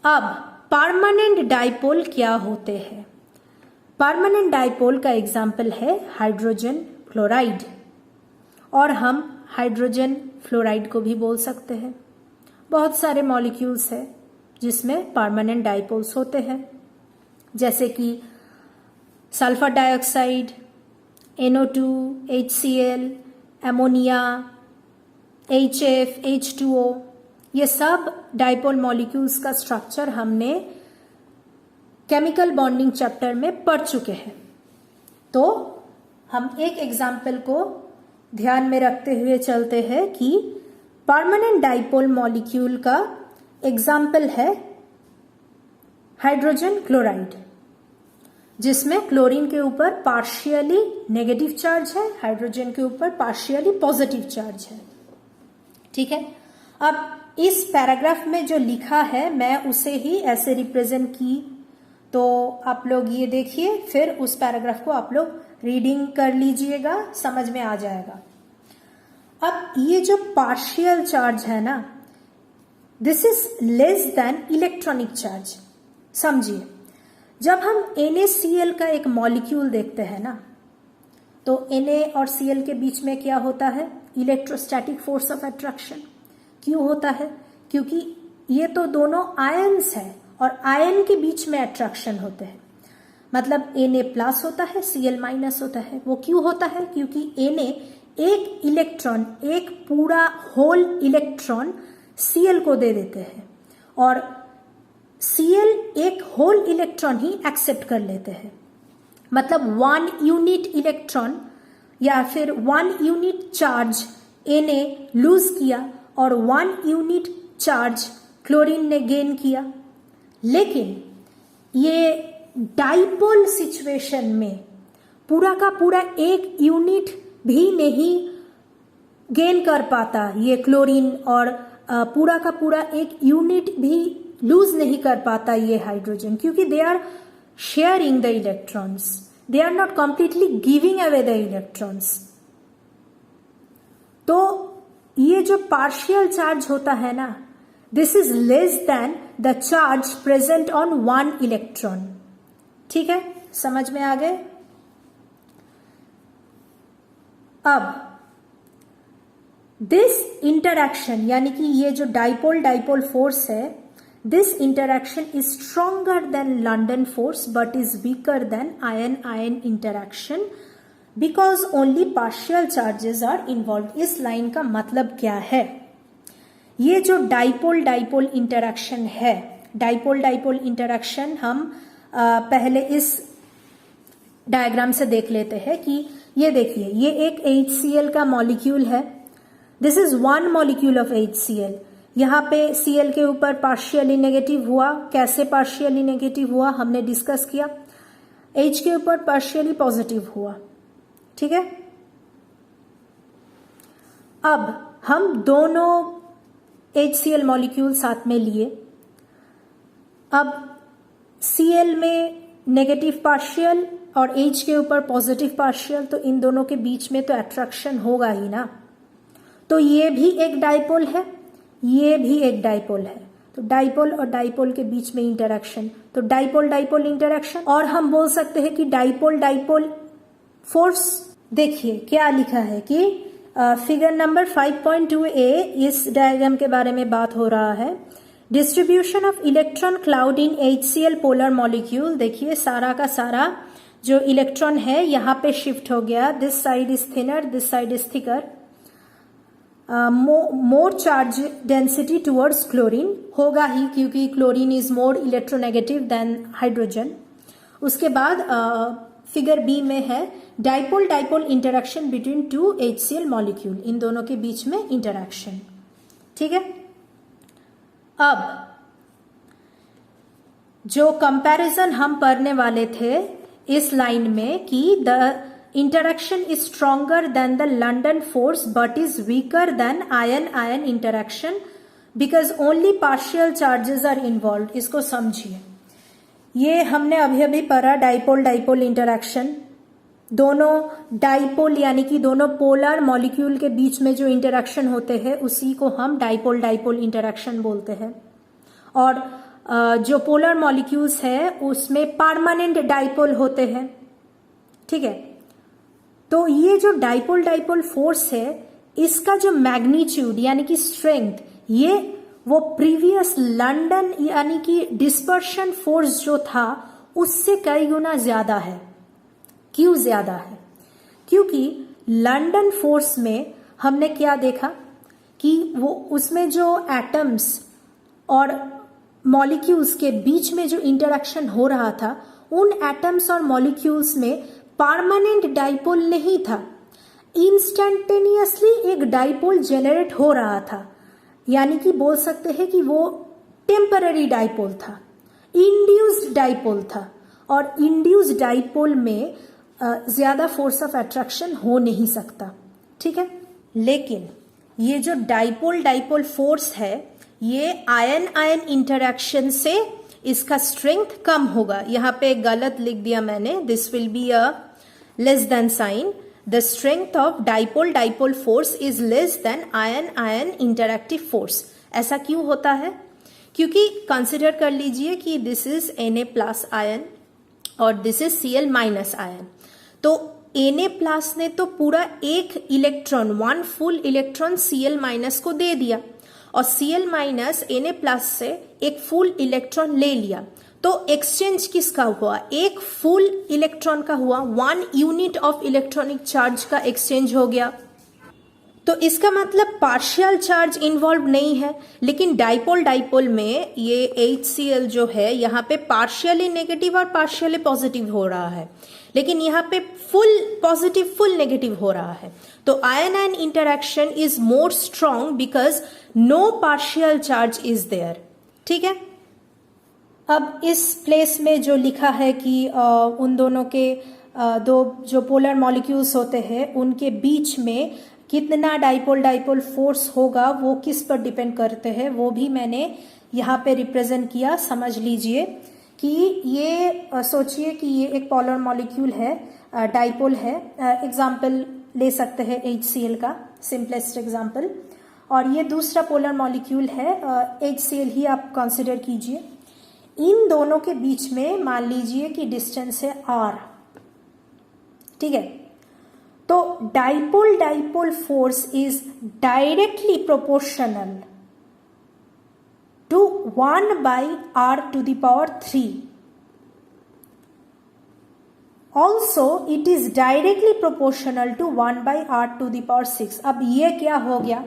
अब परमानेंट डाइपोल क्या होते हैं? परमानेंट डाइपोल का एग्जाम्पल है हाइड्रोजन फ्लोराइड, और हम हाइड्रोजन फ्लोराइड को भी बोल सकते हैं। बहुत सारे मॉलिक्यूल्स हैं जिसमें परमानेंट डाइपोल्स होते हैं, जैसे कि sulphur dioxide, NO2, HCl, ammonia, HF, H2O, ये सब डाइपोल मॉलिक्यूल्स का स्ट्रक्चर हमने केमिकल बॉन्डिंग चैप्टर में पढ़ चुके हैं। तो हम एक एग्जाम्पल को ध्यान में रखते हुए चलते हैं कि परमानेंट डाइपोल मॉलिक्यूल का एग्जाम्पल है हाइड्रोजन क्लोराइड, जिसमें क्लोरीन के ऊपर पार्शियली नेगेटिव चार्ज है, हाइड्रोजन के ऊपर पार्शियली पॉजिटिव चार्ज है। ठीक है, अब इस पैराग्राफ में जो लिखा है मैं उसे ही ऐसे रिप्रेजेंट की, तो आप लोग ये देखिए, फिर उस पैराग्राफ को आप लोग रीडिंग कर लीजिएगा, समझ में आ जाएगा। अब ये जो पार्शियल चार्ज है ना, this is less then electronic charge. समझिए, जब हम NaCl का एक मॉलिक्यूल देखते हैं ना, तो Na और Cl के बीच में क्या होता है? Electrostatic force of attraction. क्यों होता है? क्योंकि ये तो दोनों आयन्स है और आयन के बीच में अट्रैक्शन होते हैं। मतलब Na प्लस होता है, Cl माइनस होता है। वो क्यों होता है? क्योंकि Na एक इलेक्ट्रॉन, एक पूरा होल इलेक्ट्रॉन Cl को दे देते हैं और Cl एक होल इलेक्ट्रॉन ही एक्सेप्ट कर लेते हैं। मतलब 1 यूनिट इलेक्ट्रॉन या फिर 1 यूनिट चार्ज ए ने लूज किया और 1 यूनिट चार्ज क्लोरीन ने गेन किया। लेकिन ये डाइपोल सिचुएशन में पूरा का पूरा 1 यूनिट भी नहीं गेन कर पाता ये क्लोरीन, और पूरा का पूरा 1 यूनिट भी लूज नहीं कर पाता ये हाइड्रोजन, क्योंकि they are sharing the electrons, they are not completely giving away the electrons. तो ये जो पार्शियल चार्ज होता है ना, this is less than the charge present on 1 electron. ठीक है, समझ में आ गए? अब दिस इंटरैक्शन यानी कि ये जो डाइपोल डाइपोल फोर्स है, this interaction is stronger than London force but is weaker than ion ion interaction because only partial charges are involve. इस लाइन का मतलब क्या है? ये जो डाइपोल डाइपोल इंटरैक्शन है, डाइपोल डाइपोल इंटरैक्शन हम पहले इस डायग्राम से देख लेते हैं कि ये देखिए, ये एक HCl का मॉलिक्यूल है। This is 1 molecule of HCl। यहाँ पे Cl के ऊपर पार्शियली नेगेटिव हुआ। कैसे पार्शियली नेगेटिव हुआ हमने डिस्कस किया। H के ऊपर पार्शियली पॉजिटिव हुआ। ठीक है, अब हम दोनों HCl मॉलिक्यूल साथ में लिए। अब Cl में नेगेटिव पार्शियल और H के ऊपर पॉजिटिव पार्शियल, तो इन दोनों के बीच में तो अट्रैक्शन होगा ही ना। तो ये भी एक डाइपोल है, ये भी एक डाइपोल है, तो डाइपोल और डाइपोल के बीच में इंटरैक्शन, तो डाइपोल डाइपोल इंटरैक्शन। और हम बोल सकते हैं कि डाइपोल डाइपोल फोर्स। देखिए क्या लिखा है कि फिगर नंबर 5.2a इस डायग्राम के बारे में बात हो रहा है। Distribution of electron cloud in HCl polar molecule. देखिए सारा का सारा जो इलेक्ट्रॉन है यहाँ पे शिफ्ट हो गया। This side is thinner, this side is thicker. More charge density towards chlorine होगा ही, क्योंकि chlorine is more electronegative than hydrogen. उसके बाद फिगर बी में है dipole dipole interaction between 2 HCl molecule, इन दोनों के बीच में इंटरैक्शन। ठीक है, अब जो कंपैरिजन हम पढ़ने वाले थे इस लाइन में कि the interaction is stronger than the London force but is weaker than ion ion interaction because only partial charges are involve. इसको समझिए, ये हमने अभी अभी पढ़ा डाइपोल डाइपोल इंटरैक्शन। दोनों डाइपोल यानी कि दोनों पोलर मॉलिक्यूल के बीच में जो इंटरैक्शन होते हैं उसी को हम डाइपोल डाइपोल इंटरैक्शन बोलते हैं। और जो पोलर मॉलिक्यूल्स है उसमें परमानेंट डाइपोल होते हैं। ठीक है, तो ये जो डाइपोल डाइपोल फोर्स है इसका जो मैग्नीट्यूड यानी कि स्ट्रेंथ, ये वो प्रीवियस लंडन यानी कि डिस्पर्शन फोर्स जो था उससे कई गुना ज्यादा है। क्यों ज्यादा है? क्योंकि लंडन फोर्स में हमने क्या देखा कि वो उसमें जो एटम्स और मॉलिक्यूल्स के बीच में जो इंटरैक्शन हो रहा था, उन एटम्स और मॉलिक्यूल्स में परमानेंट डाइपोल नहीं था। इंस्टेंटेनियसली एक डाइपोल जेनरेट हो रहा था, यानी कि बोल सकते हैं कि वो टेम्पररी डाइपोल था, इंड्यूस्ड डाइपोल था। और इंड्यूस्ड डाइपोल में ज्यादा फोर्स ऑफ अट्रैक्शन हो नहीं सकता। ठीक है, लेकिन ये जो डाइपोल डाइपोल फोर्स है ये आयन आयन इंटरैक्शन से इसका स्ट्रेंथ कम होगा। यहाँ पे गलत लिख दिया मैंने, this will be a less than sign. The strength of dipole dipole force is less than ion ion interactive force. ऐसा क्यों होता है? क्योंकि कंसिडर कर लीजिए कि this is Na plus ion और this is Cl minus ion. तो Na प्लस ने तो पूरा एक electron, 1 full electron Cl minus को दे दिया और Cl माइनस Na प्लस से एक फुल इलेक्ट्रॉन ले लिया। तो एक्सचेंज किसका हुआ? एक फुल इलेक्ट्रॉन का हुआ, 1 यूनिट ऑफ इलेक्ट्रॉनिक चार्ज का एक्सचेंज हो गया। तो इसका मतलब पार्शियल चार्ज इन्वॉल्व नहीं है। लेकिन डाइपोल डाइपोल में ये HCl जो है यहाँ पे पार्शियली नेगेटिव और पार्शियली पॉजिटिव हो रहा है। लेकिन यहाँ पे फुल पॉजिटिव फुल नेगेटिव हो रहा है। तो ion ion interaction is more strong because no partial charge is there. ठीक है, अब इस प्लेस में जो लिखा है कि उन दोनों के दो जो पोलर मॉलिक्यूल्स होते हैं उनके बीच में कितना डाइपोल डाइपोल फोर्स होगा वो किस पर डिपेंड करते हैं, वो भी मैंने यहाँ पे रिप्रेजेंट किया। समझ लीजिए कि ये सोचिए कि ये एक पोलर मॉलिक्यूल है, डाइपोल है। एग्जाम्पल ले सकते हैं HCl का, सिंपलेस्ट एग्जाम्पल। और ये दूसरा पोलर मॉलिक्यूल है, HCl ही आप कंसिडर कीजिए। इन दोनों के बीच में मान लीजिए कि डिस्टेंस है r। ठीक है, तो dipole dipole force is directly proportional to 1/r⁻3। Also it is directly proportional to 1/r⁻6। अब ये क्या हो गया,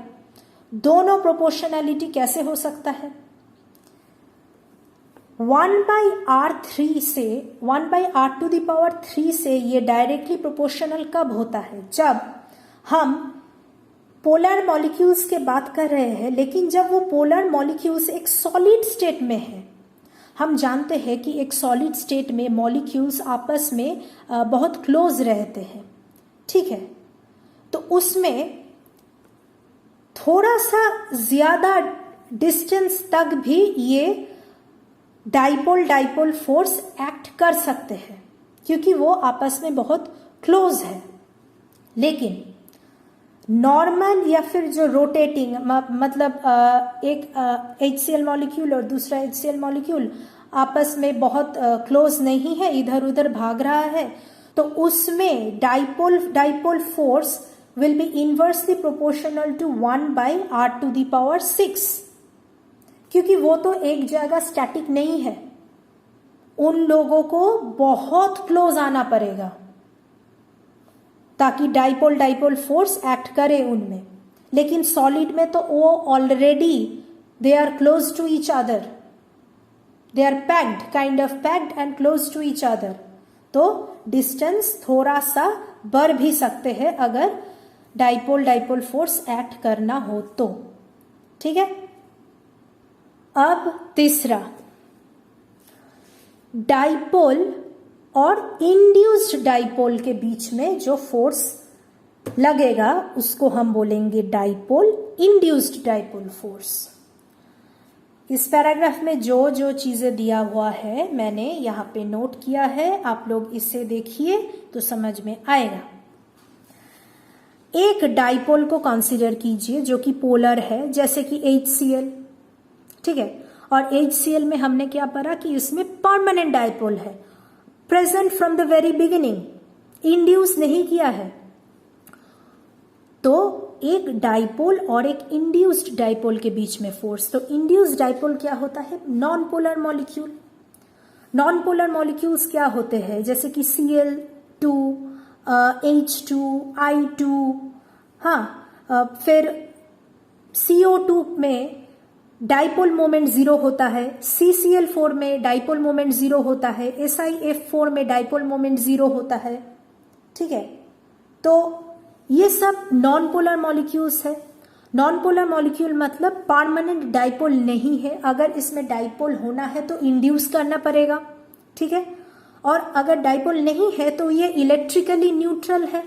दोनों प्रोपोर्शनैलिटी कैसे हो सकता है? 1/r3 से 1/r⁻3 से ये डायरेक्टली प्रोपोर्शनल कब होता है? जब हम पोलर मॉलिक्यूल्स के बात कर रहे हैं, लेकिन जब वो पोलर मॉलिक्यूल्स एक सॉलिड स्टेट में है। हम जानते हैं कि एक सॉलिड स्टेट में मॉलिक्यूल्स आपस में बहुत क्लोज रहते हैं। ठीक है, तो उसमें थोड़ा सा ज्यादा डिस्टेंस तक भी ये डाइपोल डाइपोल फोर्स एक्ट कर सकते हैं क्योंकि वो आपस में बहुत क्लोज है। लेकिन नॉर्मल या फिर जो रोटेटिंग मतलब एक HCl मॉलिक्यूल और दूसरा HCl मॉलिक्यूल आपस में बहुत क्लोज नहीं है, इधर उधर भाग रहा है, तो उसमें dipole dipole force will be inversely proportional to 1/r⁻6 क्योंकि वो तो एक जगह स्टैटिक नहीं है। उन लोगों को बहुत क्लोज आना पड़ेगा ताकि डाइपोल डाइपोल फोर्स एक्ट करे उनमें। लेकिन सॉलिड में तो वो already they are close to each other, they are packed, kind of packed and close to each other. तो डिस्टेंस थोड़ा सा बढ़ भी सकते हैं अगर डाइपोल डाइपोल फोर्स एक्ट करना हो तो। ठीक है, अब तीसरा, डाइपोल और इंड्यूस्ड डाइपोल के बीच में जो फोर्स लगेगा उसको हम बोलेंगे डाइपोल इंड्यूस्ड डाइपोल फोर्स। इस पैराग्राफ में जो जो चीजें दिया हुआ है मैंने यहाँ पे नोट किया है, आप लोग इसे देखिए तो समझ में आएगा। एक डाइपोल को कंसीडर कीजिए जो कि पोलर है, जैसे कि HCl। ठीक है, और HCl में हमने क्या पढ़ा कि इसमें परमानेंट डाइपोल है, present from the very beginning, induce नहीं किया है। तो एक डाइपोल और एक इंड्यूस्ड डाइपोल के बीच में फोर्स, तो इंड्यूस्ड डाइपोल क्या होता है? Non polar molecule. Non polar molecules क्या होते हैं? जैसे कि Cl2, H2, I2, हाँ, फिर CO2 में डाइपोल मोमेंट 0 होता है, CCl4 में डाइपोल मोमेंट 0 होता है, SiF4 में डाइपोल मोमेंट 0 होता है। ठीक है, तो ये सब नॉन पोलर मॉलिक्यूल्स है। नॉन पोलर मॉलिक्यूल मतलब परमानेंट डाइपोल नहीं है, अगर इसमें डाइपोल होना है तो इंड्यूस करना पड़ेगा। ठीक है, और अगर डाइपोल नहीं है तो ये इलेक्ट्रिकली न्यूट्रल है।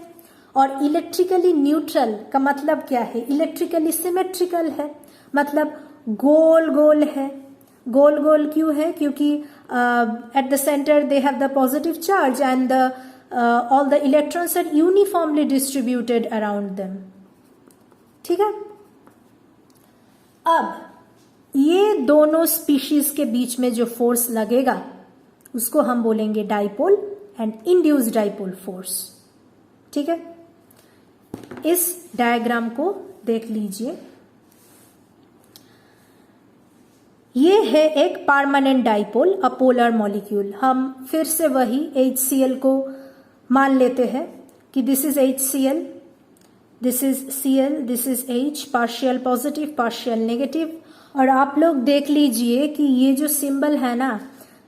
और इलेक्ट्रिकली न्यूट्रल का मतलब क्या है? इलेक्ट्रिकली सिमेट्रिकल है, मतलब गोल गोल है। गोल गोल क्यों है? क्योंकि at the centre they have the positive charge and all the electrons are uniformly distributed around them. ठीक है, अब ये दोनों स्पीशीज के बीच में जो फोर्स लगेगा उसको हम बोलेंगे dipole and induced dipole force. ठीक है, इस डायग्राम को देख लीजिए। ये है एक permanent dipole, a polar molecule. हम फिर से वही HCl को मान लेते हैं कि this is HCl, this is Cl, this is H, partial positive partial negative. और आप लोग देख लीजिए कि ये जो सिंबल है ना,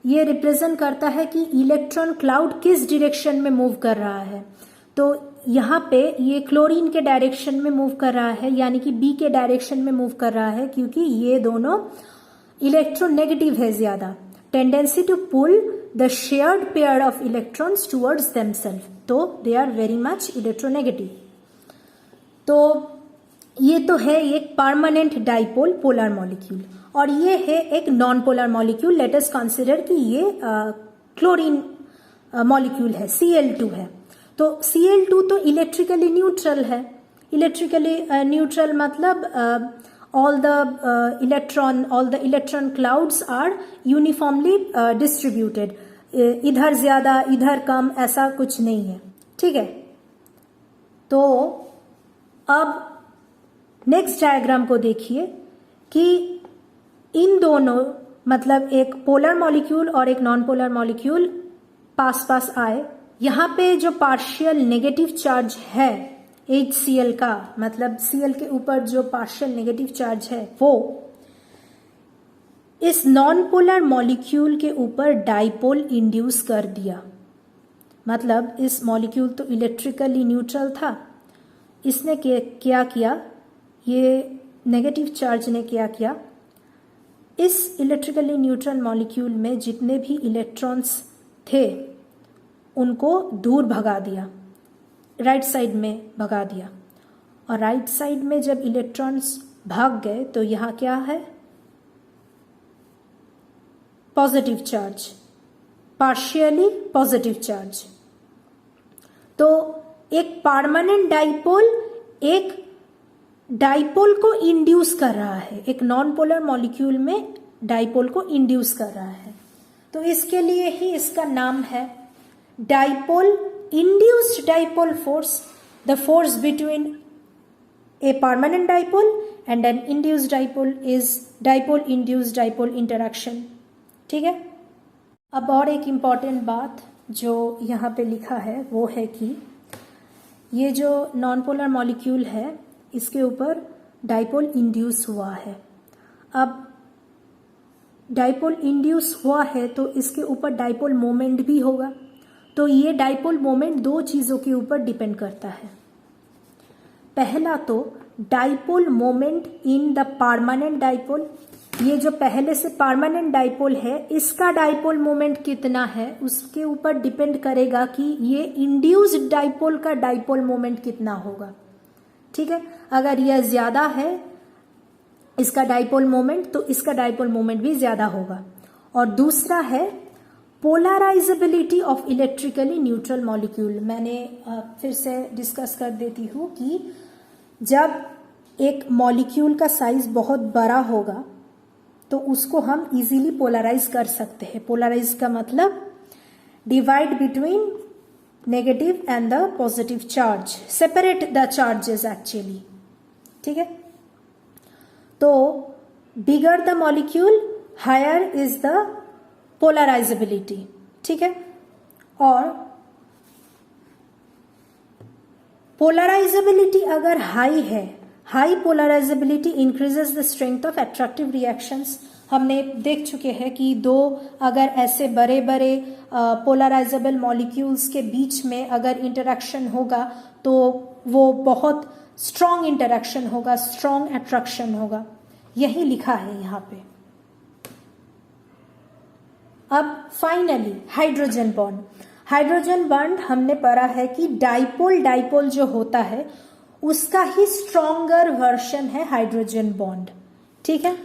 ये रिप्रेजेंट करता है कि इलेक्ट्रॉन क्लाउड किस डायरेक्शन में मूव कर रहा है। तो यहाँ पे ये क्लोरीन के डायरेक्शन में मूव कर रहा है, यानी कि बी के डायरेक्शन में मूव कर रहा है, क्योंकि ये दोनों इलेक्ट्रोनेगेटिव है ज्यादा। Tendency to pull the shared pair of electrons towards themselves, तो they are very much electronegative. तो ये तो है एक परमानेंट डाइपोल पोलर मॉलिक्यूल, और ये है एक non polar molecule. Let us consider कि ये क्लोरीन मॉलिक्यूल है, Cl2 है। तो Cl2 तो इलेक्ट्रिकली न्यूट्रल है। इलेक्ट्रिकली न्यूट्रल मतलब all the electron clouds are uniformly distributed, इधर ज्यादा इधर कम ऐसा कुछ नहीं है, ठीक है। तो अब नेक्स्ट डायग्राम को देखिए कि इन दोनों मतलब एक पोलर मॉलिक्यूल और एक नॉन पोलर मॉलिक्यूल पास पास आए। यहां पे जो पार्शियल नेगेटिव चार्ज है HCl का, मतलब Cl के ऊपर जो पार्शियल नेगेटिव चार्ज है वो इस नॉन पोलर मॉलिक्यूल के ऊपर डाइपोल इंड्यूस कर दिया। मतलब इस मॉलिक्यूल तो इलेक्ट्रिकली न्यूट्रल था, इसने क्या किया, ये नेगेटिव चार्ज ने क्या किया, इस इलेक्ट्रिकली न्यूट्रल मॉलिक्यूल में जितने भी इलेक्ट्रॉन्स थे उनको दूर भगा दिया, राइट साइड में भगा दिया। और राइट साइड में जब इलेक्ट्रॉन्स भाग गए तो यहां क्या है, positive charge, partially positive charge. तो एक परमानेंट डाइपोल एक डाइपोल को इंड्यूस कर रहा है, एक नॉन पोलर मॉलिक्यूल में डाइपोल को इंड्यूस कर रहा है। तो इसके लिए ही इसका नाम है dipole induced dipole force, the force between a permanent dipole and an induced dipole is dipole induced dipole interaction, ठीक है। अब और एक इंपॉर्टेंट बात जो यहाँ पे लिखा है वो है कि ये जो नॉन पोलर मॉलिक्यूल है इसके ऊपर डाइपोल इंड्यूस हुआ है। अब डाइपोल इंड्यूस हुआ है तो इसके ऊपर डाइपोल मोमेंट भी होगा। तो ये डाइपोल मोमेंट दो चीजों के ऊपर डिपेंड करता है। पहला तो dipole moment in the permanent dipole, ये जो पहले से परमानेंट डाइपोल है इसका डाइपोल मोमेंट कितना है उसके ऊपर डिपेंड करेगा कि ये इंड्यूस्ड डाइपोल का डाइपोल मोमेंट कितना होगा, ठीक है। अगर यह ज्यादा है इसका डाइपोल मोमेंट तो इसका डाइपोल मोमेंट भी ज्यादा होगा। और दूसरा है polarisability of electrically neutral molecule. मैंने फिर से डिस्कस कर देती हूँ कि जब एक मॉलिक्यूल का साइज बहुत बड़ा होगा तो उसको हम इजीली पोलराइज कर सकते हैं। पोलराइज का मतलब divide between negative and the positive charge, separate the charges actually, ठीक है। तो bigger the molecule higher is the polarizability, ठीक है। और पोलराइजेबिलिटी अगर हाई है, high polarizability increases the strength of attractive reactions. हमने देख चुके हैं कि दो अगर ऐसे बड़े बड़े पोलराइजेबल मॉलिक्यूल्स के बीच में अगर इंटरेक्शन होगा तो वो बहुत स्ट्रॉन्ग इंटरेक्शन होगा, स्ट्रॉन्ग अट्रैक्शन होगा, यही लिखा है यहाँ पे। अब finally hydrogen bond. Hydrogen bond हमने पढ़ा है कि डाइपोल जो होता है उसका ही स्ट्रॉन्गर वर्जन है हाइड्रोजन बॉन्ड, ठीक है।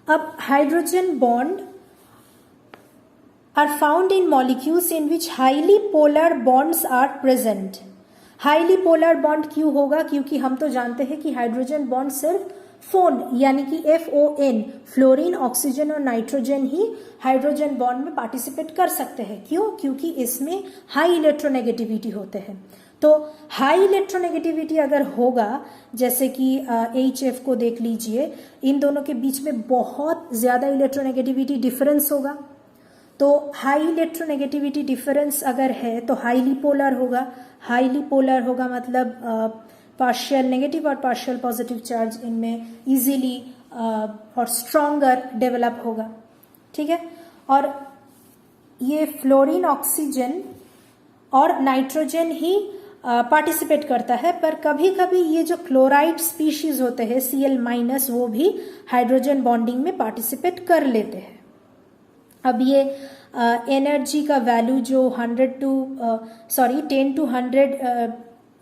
अब hydrogen bond are found in molecules in which highly polar bonds are present. Highly polar bond क्यों होगा, क्योंकि हम तो जानते हैं कि हाइड्रोजन बॉन्ड सिर्फ फोन यानी कि FON, फ्लोरीन, ऑक्सीजन और नाइट्रोजन ही हाइड्रोजन बॉन्ड में पार्टिसिपेट कर सकते हैं। क्यों, क्योंकि इसमें हाई इलेक्ट्रोनेगेटिविटी होते हैं। तो हाई इलेक्ट्रोनेगेटिविटी अगर होगा, जैसे कि HF को देख लीजिए, इन दोनों के बीच में बहुत ज्यादा इलेक्ट्रोनेगेटिविटी डिफरेंस होगा। तो हाई इलेक्ट्रोनेगेटिविटी डिफरेंस अगर है तो हाईली पोलर होगा। हाईली पोलर होगा मतलब पार्शियल नेगेटिव और पार्शियल पॉजिटिव चार्ज इनमें इजीली और स्ट्रॉन्गर डेवलप होगा, ठीक है। और ये फ्लोरीन, ऑक्सीजन और नाइट्रोजन ही पार्टिसिपेट करता है, पर कभी कभी ये जो क्लोराइड स्पीशीज होते हैं Cl- वो भी हाइड्रोजन बॉन्डिंग में पार्टिसिपेट कर लेते हैं। अब ये एनर्जी का वैल्यू जो 10 to 100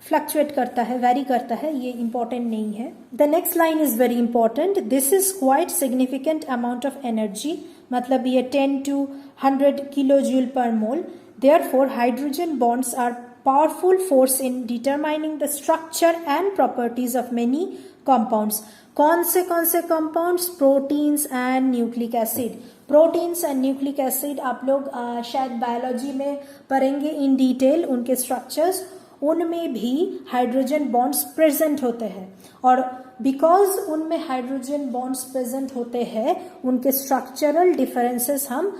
फ्लक्चुएट करता है, वेरी करता है, ये इंपॉर्टेंट नहीं है। The next line is very important, this is quite significant amount of energy, मतलब ये 10 to 100 kilo joule per mole. Therefore hydrogen bonds are powerful force in determining the structure and properties of many compounds. कौन से compounds? Proteins and nucleic acid. Proteins and nucleic acid आप लोग शायद बायोलॉजी में पढ़ेंगे इन डिटेल उनके स्ट्रक्चर्स, उनमें भी हाइड्रोजन बॉन्ड्स प्रेजेंट होते हैं, और बिकॉज उनमें हाइड्रोजन बॉन्ड्स प्रेजेंट होते हैं उनके स्ट्रक्चरल डिफरेंसेस हम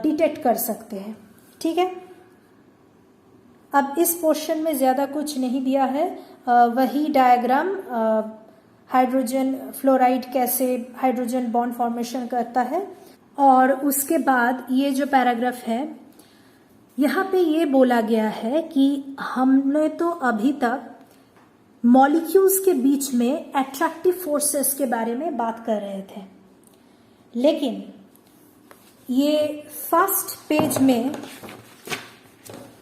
डिटेक्ट कर सकते हैं, ठीक है। अब इस पोर्शन में ज़्यादा कुछ नहीं दिया है, वही डायग्राम हाइड्रोजन फ्लोराइड कैसे हाइड्रोजन बॉन्ड फॉर्मेशन करता है। और उसके बाद ये जो पैराग्राफ है यहाँ पे ये बोला गया है कि हमने तो अभी तक मॉलिक्यूल्स के बीच में अट्रैक्टिव फोर्सेस के बारे में बात कर रहे थे, लेकिन ये फर्स्ट पेज में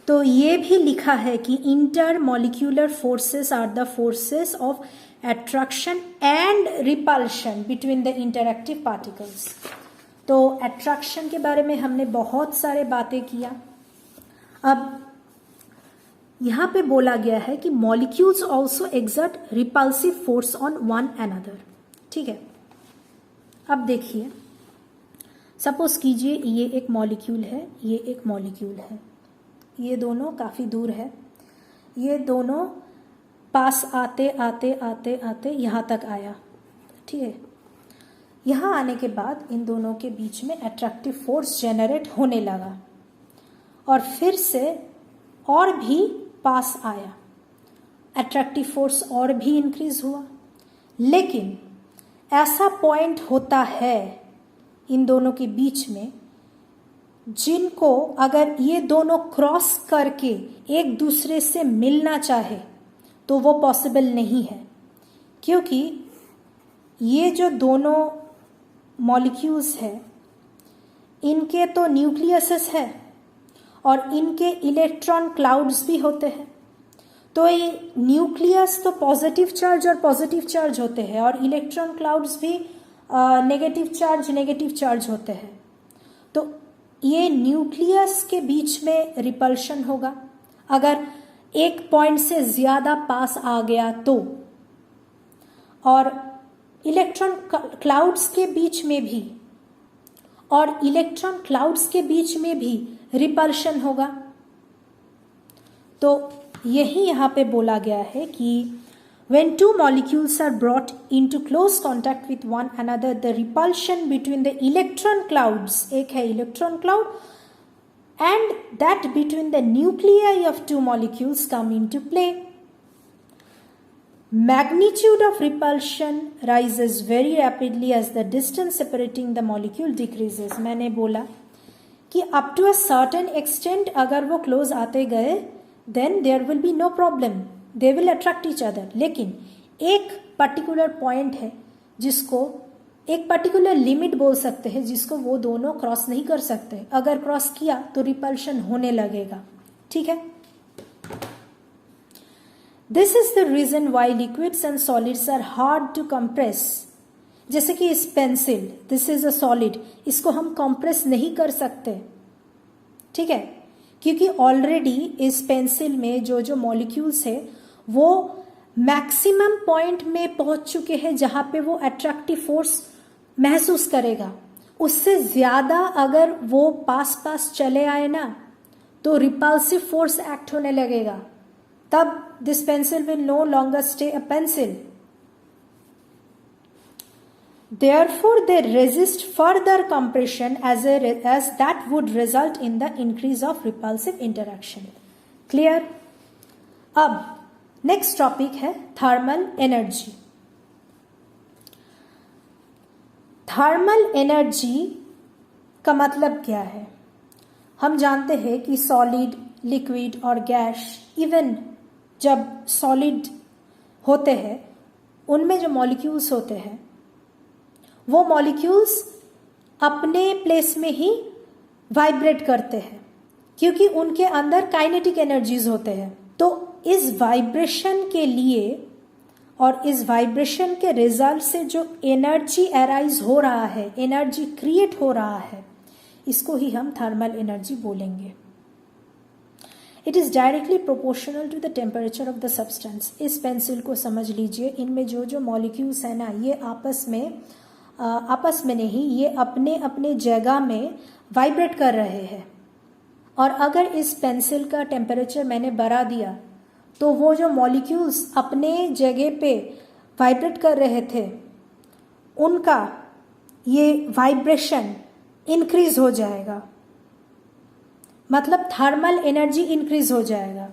तो ये भी लिखा है कि intermolecular forces are the forces of attraction and repulsion between the interactive particles. तो अट्रैक्शन के बारे में हमने बहुत सारे बातें किया। अब यहां पे बोला गया है कि molecules also exert repulsive force on one another, ठीक है। अब देखिए, सपोज कीजिए ये एक मॉलिक्यूल है, ये एक मॉलिक्यूल है, ये दोनों काफ़ी दूर है, ये दोनों पास आते आते आते आते यहाँ तक आया, ठीक है। यहाँ आने के बाद इन दोनों के बीच में अट्रैक्टिव फोर्स जनरेट होने लगा और फिर से और भी पास आया, अट्रैक्टिव फोर्स और भी इंक्रीज हुआ। लेकिन ऐसा पॉइंट होता है इन दोनों के बीच में जिनको अगर ये दोनों क्रॉस करके एक दूसरे से मिलना चाहे तो वो पॉसिबल नहीं है, क्योंकि ये जो दोनों मॉलिक्यूल्स हैं इनके तो न्यूक्लियसेस है और इनके इलेक्ट्रॉन क्लाउड्स भी होते हैं। तो ये न्यूक्लियस तो पॉजिटिव चार्ज और पॉजिटिव चार्ज होते हैं और इलेक्ट्रॉन क्लाउड्स भी नेगेटिव चार्ज होते हैं। तो ये न्यूक्लियस के बीच में रिपल्शन होगा अगर एक पॉइंट से ज्यादा पास आ गया तो, और इलेक्ट्रॉन क्लाउड्स के बीच में भी और इलेक्ट्रॉन क्लाउड्स के बीच में भी रिपल्शन होगा। तो यही यहाँ पे बोला गया है कि when two molecules are brought into close contact with one another, the repulsion between the electron clouds, एक है electron cloud, and that between the nuclei of two molecules come into play. Magnitude of repulsion rises very rapidly as the distance separating the molecule decreases. मैंने बोला कि up to a certain extent अगर वो close आते गए then there will be no problem. They will attract each other. लेकिन एक पर्टिकुलर पॉइंट है जिसको एक पर्टिकुलर लिमिट बोल सकते हैं जिसको वो दोनों क्रॉस नहीं कर सकते। अगर क्रॉस किया तो रिपल्शन होने लगेगा, ठीक है। This is the reason why liquids and solids are hard to compress. जैसे कि इस pencil, this is a solid, इसको हम कंप्रेस नहीं कर सकते, ठीक है, क्योंकि ऑलरेडी इस पेंसिल में जो जो मॉलिक्यूल्स है वो मैक्सिमम पॉइंट में पहुंच चुके हैं जहां पे वो अट्रैक्टिव फोर्स महसूस करेगा। उससे ज्यादा अगर वो पास चले आए ना तो रिपल्सिव फोर्स एक्ट होने लगेगा, तब this pencil will no longer stay a pencil. Therefore, they resist further compression as that would result in the increase of repulsive interaction. Clear? अब नेक्स्ट टॉपिक है थर्मल एनर्जी। थर्मल एनर्जी का मतलब क्या है? हम जानते हैं कि सॉलिड, लिक्विड और गैस, इवन जब सॉलिड होते हैं उनमें जो मॉलिक्यूल्स होते हैं वो मॉलिक्यूल्स अपने प्लेस में ही वाइब्रेट करते हैं क्योंकि उनके अंदर काइनेटिक एनर्जीज होते हैं। तो इस वाइब्रेशन के लिए और इस वाइब्रेशन के रिजल्ट से जो एनर्जी अराइज हो रहा है, एनर्जी क्रिएट हो रहा है, इसको ही हम थर्मल एनर्जी बोलेंगे। It is directly proportional to the temperature of the substance. इस पेंसिल को समझ लीजिए, इनमें जो जो मॉलिक्यूल्स है ना, ये आपस में नहीं, ये अपने अपने जगह में वाइब्रेट कर रहे हैं। और अगर इस पेंसिल का टेम्परेचर मैंने बढ़ा दिया तो वो जो मॉलिक्यूल्स अपने जगह पे वाइब्रेट कर रहे थे उनका ये वाइब्रेशन इंक्रीज हो जाएगा, मतलब थर्मल एनर्जी इंक्रीज हो जाएगा।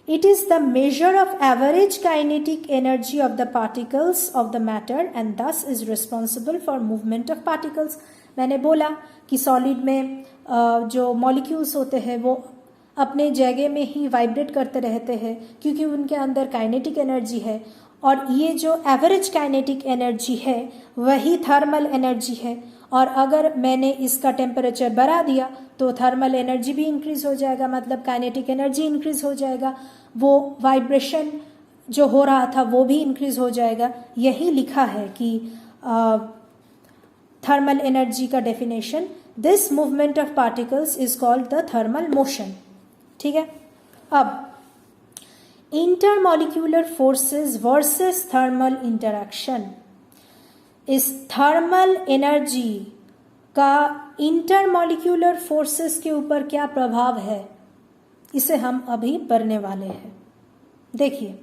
It is the measure of average kinetic energy of the particles of the matter and thus is responsible for movement of particles. मैंने बोला कि सॉलिड में जो मॉलिक्यूल्स होते हैं वो अपने जगह में ही वाइब्रेट करते रहते हैं क्योंकि उनके अंदर काइनेटिक एनर्जी है, और ये जो एवरेज काइनेटिक एनर्जी है वही थर्मल एनर्जी है। और अगर मैंने इसका टेम्परेचर बढ़ा दिया तो थर्मल एनर्जी भी इंक्रीज हो जाएगा, मतलब काइनेटिक एनर्जी इंक्रीज हो जाएगा, वो वाइब्रेशन जो हो रहा था वो भी इंक्रीज हो जाएगा। यही लिखा है कि थर्मल एनर्जी का definition, this movement of particles is called the thermal motion. ठीक है, अब intermolecular forces versus thermal interaction. इस थर्मल एनर्जी का इंटरमॉलिक्यूलर फोर्सेस के ऊपर क्या प्रभाव है, इसे हम अभी पढ़ने वाले हैं। देखिए,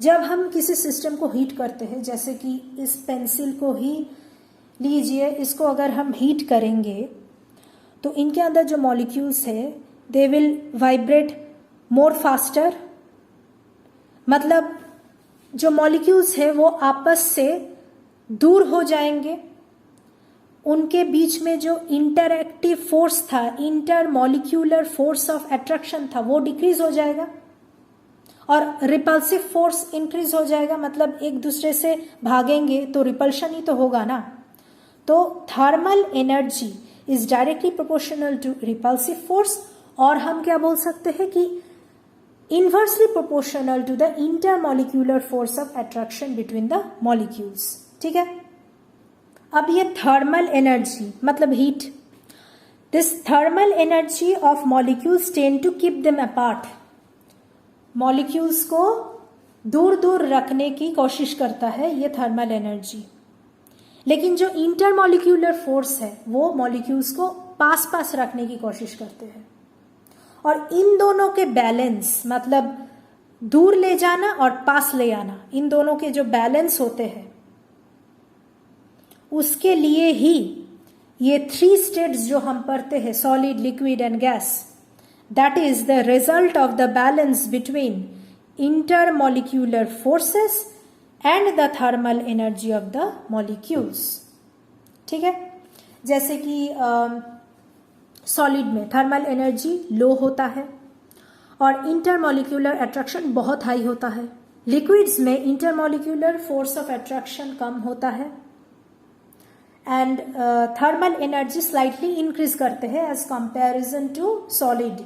जब हम किसी सिस्टम को हीट करते हैं, जैसे कि इस पेंसिल को ही लीजिए, इसको अगर हम हीट करेंगे तो इनके अंदर जो मॉलिक्यूल्स है they will vibrate more faster, मतलब जो मॉलिक्यूल्स है वो आपस से दूर हो जाएंगे, उनके बीच में जो इंटरएक्टिव फोर्स था, inter molecular force of attraction था, वो डिक्रीज हो जाएगा और रिपल्सिव फोर्स इंक्रीज हो जाएगा, मतलब एक दूसरे से भागेंगे तो रिपल्शन ही तो होगा ना। तो thermal energy is directly proportional to repulsive force, और हम क्या बोल सकते हैं कि inversely proportional to the intermolecular force of attraction between the molecules. ठीक है, अब ये थर्मल एनर्जी मतलब heat, this thermal energy of molecules tend to keep them apart. Molecules को दूर दूर रखने की कोशिश करता है ये थर्मल एनर्जी, लेकिन जो इंटरमॉलिक्यूलर फोर्स है वो मॉलिक्यूल्स को पास पास रखने की कोशिश करते हैं। और इन दोनों के बैलेंस, मतलब दूर ले जाना और पास ले आना, इन दोनों के जो बैलेंस होते हैं उसके लिए ही ये 3 स्टेट्स जो हम पढ़ते हैं, solid, liquid and gas, that is the result of the balance between intermolecular forces and the thermal energy of the molecules. ठीक है, जैसे कि सॉलिड में थर्मल एनर्जी लो होता है और इंटरमॉलिक्यूलर अट्रैक्शन बहुत हाई होता है। लिक्विड्स में इंटरमॉलिक्यूलर फोर्स ऑफ अट्रैक्शन कम होता है and thermal energy slightly increase करते हैं एज कंपैरिजन टू सॉलिड।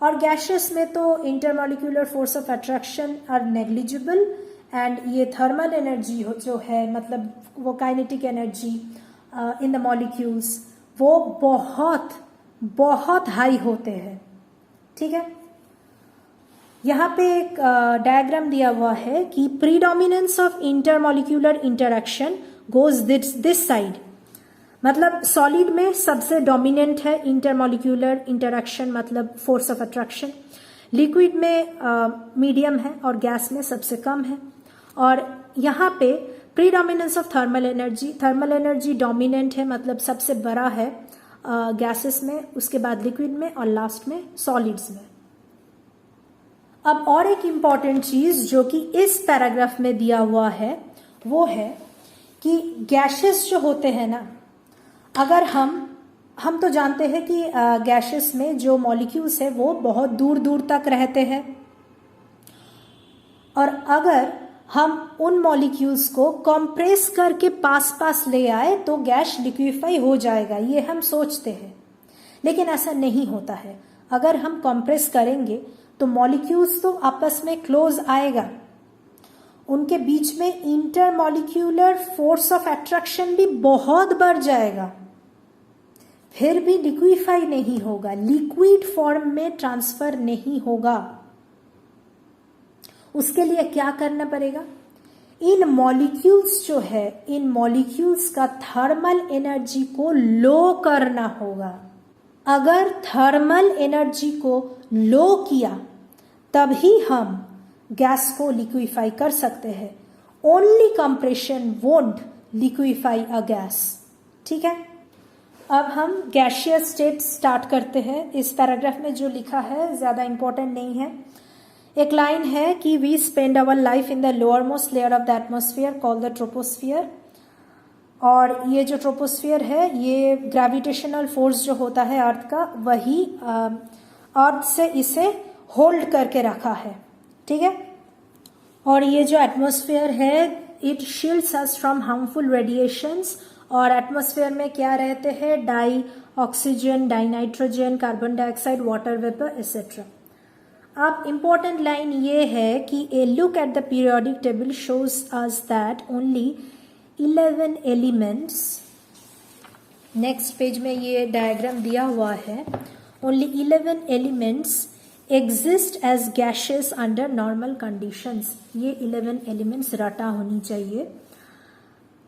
और गैसेस में तो intermolecular force of attraction are negligible and ये थर्मल एनर्जी जो है, मतलब वो kinetic energy in the molecules, वो बहुत बहुत हाई होते हैं। ठीक है, यहाँ पे एक डायग्राम दिया हुआ है कि predominance of intermolecular interaction goes this side, मतलब सॉलिड में सबसे डोमिनेंट है इंटरमॉलिक्यूलर इंटरैक्शन, मतलब फोर्स ऑफ अट्रैक्शन। लिक्विड में मीडियम है और गैस में सबसे कम है। और यहाँ पे predominance of thermal energy dominant है, मतलब सबसे बड़ा है गैसेस में, उसके बाद लिक्विड में और लास्ट में सॉलिड्स में। अब और एक इम्पॉर्टेंट चीज जो कि इस पैराग्राफ में दिया हुआ है वो है कि गैसेस जो होते हैं ना, अगर हम तो जानते हैं कि गैसेस में जो मॉलिक्यूल्स है वो बहुत दूर दूर तक रहते हैं, और अगर हम उन मॉलिक्यूल्स को कंप्रेस करके पास पास ले आए तो गैस लिक्विफाई हो जाएगा, ये हम सोचते हैं। लेकिन ऐसा नहीं होता है। अगर हम कंप्रेस करेंगे तो मॉलिक्यूल्स तो आपस में क्लोज आएगा, उनके बीच में इंटरमॉलिक्यूलर फोर्स ऑफ अट्रैक्शन भी बहुत बढ़ जाएगा, फिर भी लिक्विफाई नहीं होगा, लिक्विड फॉर्म में ट्रांसफर नहीं होगा। उसके लिए क्या करना पड़ेगा? इन मॉलिक्यूल्स जो है, इन मॉलिक्यूल्स का थर्मल एनर्जी को लो करना होगा। अगर थर्मल एनर्जी को लो किया तभी हम गैस को लिक्विफाई कर सकते हैं। Only compression won't liquefy a gas. ठीक है, अब हम गैसियस स्टेट स्टार्ट करते हैं। इस पैराग्राफ में जो लिखा है ज्यादा इंपॉर्टेंट नहीं है। एक लाइन है कि we spend our life in the lower most layer of the atmosphere called the troposphere. और ये जो ट्रोपोस्फियर है ये ग्रेविटेशनल फोर्स जो होता है अर्थ का, वही अर्थ से इसे होल्ड करके रखा है। ठीक है, और ये जो एटमोस्फियर है it shields us from harmful radiations. और एटमोस्फियर में क्या रहते हैं? Dioxygen, dinitrogen, carbon dioxide, water vapour et cetera. अब इंपॉर्टेंट लाइन ये है कि a look at the periodic table shows us that only 11 elements, next page में ये डायग्राम दिया हुआ है, only 11 elements exist as gases under normal conditions. ये 11 एलिमेंट्स रटा होनी चाहिए।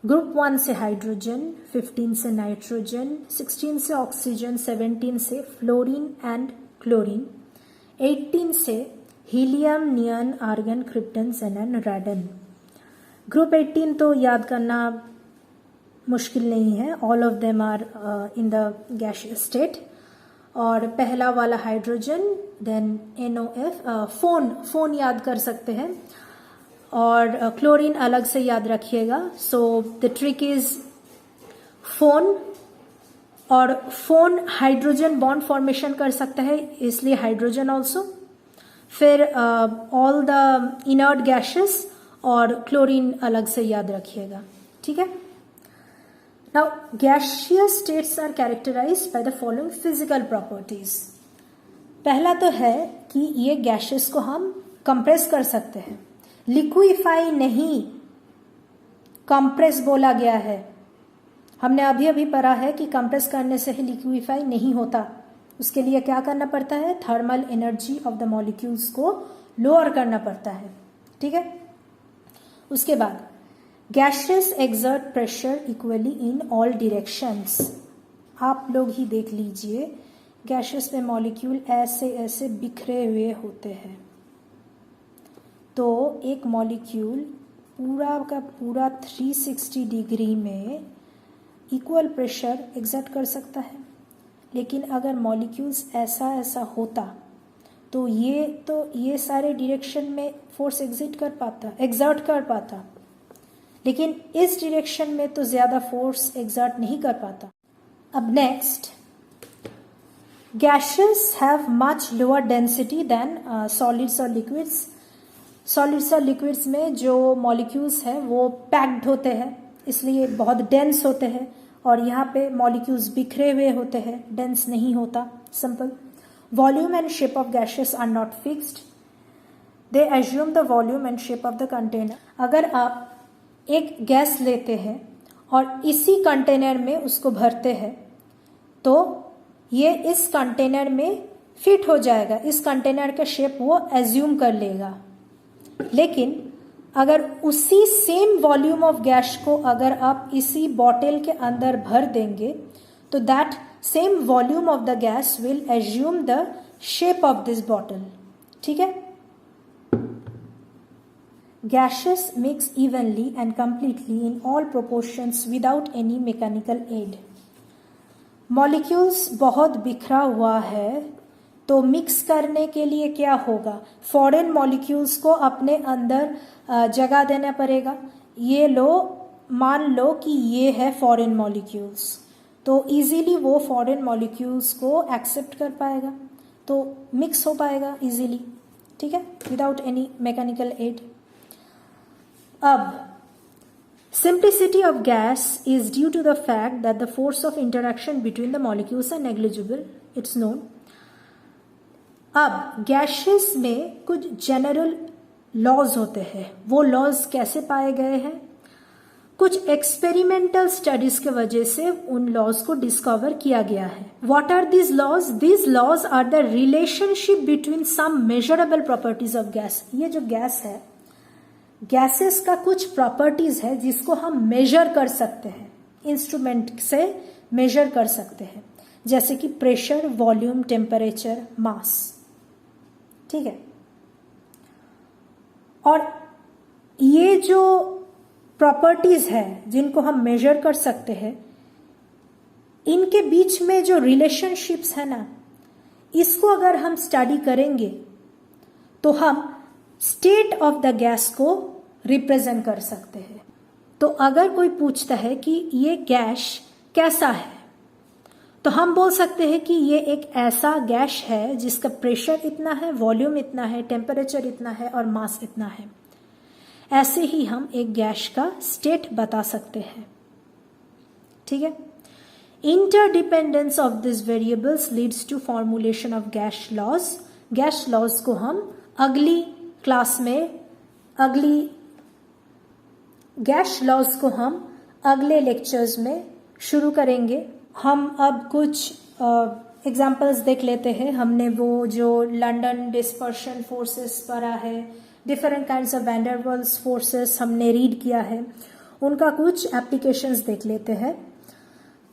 ग्रुप 1 से हाइड्रोजन, 15 से नाइट्रोजन, 16 से ऑक्सीजन, 17 से फ्लोरीन एंड क्लोरीन, 18 से helium, neon, argon, krypton, xenon, radon. Group 18 तो याद करना मुश्किल नहीं है, all of them are in the gaseous state. और पहला वाला हाइड्रोजन, देन NOF, फोन याद कर सकते हैं, और क्लोरीन अलग से याद रखिएगा। So the trick is FON, और फोन हाइड्रोजन बॉन्ड फॉर्मेशन कर सकता है, इसलिए हाइड्रोजन ऑल्सो। फिर ऑल द इनर्ट गैसेस, और क्लोरीन अलग से याद रखिएगा। ठीक है, now gaseous states are characterized by the following physical properties. पहला तो है कि ये गैसेस को हम कंप्रेस कर सकते हैं, लिक्विफाई नहीं, कंप्रेस बोला गया है। हमने अभी अभी पढ़ा है कि कंप्रेस करने से ही लिक्विफाई नहीं होता, उसके लिए क्या करना पड़ता है? Thermal energy of the molecules को लोअर करना पड़ता है। ठीक है, उसके बाद gases exert pressure equally in all directions. आप लोग ही देख लीजिए, गैसेस में मॉलिक्यूल ऐसे ऐसे बिखरे हुए होते हैं, तो एक मॉलिक्यूल पूरा का पूरा 360 डिग्री में इक्वल प्रेशर एक्सर्ट कर सकता है। लेकिन अगर मॉलिक्यूल्स ऐसा ऐसा होता तो ये सारे डायरेक्शन में फोर्स एक्सर्ट कर पाता, लेकिन इस डायरेक्शन में तो ज्यादा फोर्स एक्सर्ट नहीं कर पाता। अब next, gases have much lower density than solids और लिक्विड्स। सॉलिड्स और लिक्विड्स में जो मॉलिक्यूल्स हैं वो पैक्ड होते हैं, इसलिए बहुत डेंस होते हैं, और यहाँ पे मॉलिक्यूल्स बिखरे हुए होते हैं, डेंस नहीं होता। Simple. Volume and shape of gases are not fixed, they assume the volume and shape of the container. अगर आप एक गैस लेते हैं और इसी कंटेनर में उसको भरते हैं तो ये इस कंटेनर में फिट हो जाएगा, इस कंटेनर का शेप वो एज्यूम कर लेगा। लेकिन अगर उसी सेम वॉल्यूम ऑफ गैस को अगर आप इसी बॉटल के अंदर भर देंगे तो that same volume of the gas will assume the shape of this bottle. ठीक है, gases mix evenly and completely in all proportions without any mechanical aid. Molecules बहुत बिखरा हुआ है तो मिक्स करने के लिए क्या होगा? फॉरेन मॉलिक्यूल्स को अपने अंदर जगह देना पड़ेगा। ये लो मान लो कि ये है फॉरेन मॉलिक्यूल्स, तो इजीली वो फॉरेन मॉलिक्यूल्स को एक्सेप्ट कर पाएगा, तो मिक्स हो पाएगा इजीली, ठीक है, विदाउट एनी मैकेनिकल एड। अब simplicity of gas is due to the fact that the force of interaction between the molecules are negligible, it's known. अब गैसेस में कुछ जनरल लॉज होते हैं, वो लॉज कैसे पाए गए हैं? कुछ एक्सपेरिमेंटल स्टडीज के वजह से उन लॉज को डिस्कवर किया गया है। What are these laws? These laws are the relationship between some measurable properties of gas. ये जो गैस है, गैसेस का कुछ प्रॉपर्टीज है जिसको हम मेजर कर सकते हैं, इंस्ट्रूमेंट से मेजर कर सकते हैं, जैसे कि प्रेशर, वॉल्यूम, टेम्परेचर, मास, ठीक है। और ये जो प्रॉपर्टीज है जिनको हम मेजर कर सकते हैं, इनके बीच में जो रिलेशनशिप्स है ना, इसको अगर हम स्टडी करेंगे तो हम स्टेट ऑफ द गैस को रिप्रेजेंट कर सकते हैं। तो अगर कोई पूछता है कि ये गैस कैसा है, तो हम बोल सकते हैं कि ये एक ऐसा गैस है जिसका प्रेशर इतना है, वॉल्यूम इतना है, टेम्परेचर इतना है और मास इतना है। ऐसे ही हम एक गैस का स्टेट बता सकते हैं, ठीक है। Interdependence of this variables leads to formulation of gas laws. Gas laws को हम अगली क्लास में, गैस लॉज को हम अगले लेक्चर्स में शुरू करेंगे। हम अब कुछ एग्जाम्पल्स देख लेते हैं। हमने वो जो लंदन डिस्पर्शन फोर्सेस पढ़ा है, different kinds of van der Waals forces हमने रीड किया है, उनका कुछ एप्लीकेशंस देख लेते हैं।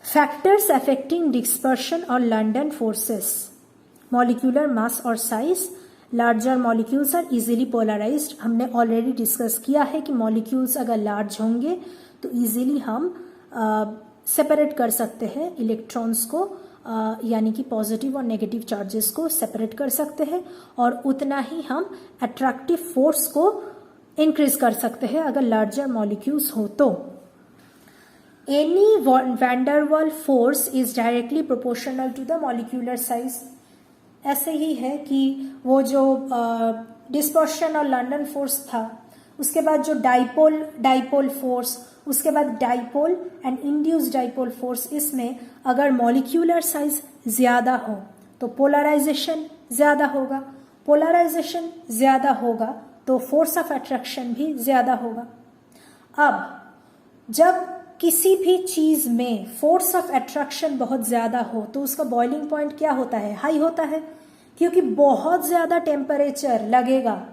फैक्टर्स अफेक्टिंग डिस्पर्शन और लंदन फोर्सेस, मॉलिक्यूलर मास और size. Larger molecules are easily polarized. हमने ऑलरेडी डिस्कस किया है कि मॉलिक्यूल्स अगर लार्ज होंगे तो इजीली हम सेपरेट कर सकते हैं इलेक्ट्रॉन्स को, यानी कि पॉजिटिव और नेगेटिव चार्जेस को सेपरेट कर सकते हैं, और उतना ही हम अट्रैक्टिव फोर्स को इंक्रीज कर सकते हैं अगर लार्जर मॉलिक्यूल्स हो तो। Any van der Waal force is directly proportional to the molecular size. ऐसे ही है कि वो जो डिस्पर्शन और लंदन फोर्स था, उसके बाद जो डाइपोल फोर्स, उसके बाद dipole and induced dipole force, इसमें अगर मॉलिक्यूलर साइज ज्यादा हो तो पोलराइजेशन ज्यादा होगा, पोलराइजेशन ज्यादा होगा तो फोर्स ऑफ अट्रैक्शन भी ज्यादा होगा। अब जब किसी भी चीज में फोर्स ऑफ अट्रैक्शन बहुत ज्यादा हो तो उसका बॉइलिंग पॉइंट क्या होता है? हाई होता है, क्योंकि बहुत ज्यादा टेम्परेचर लगेगा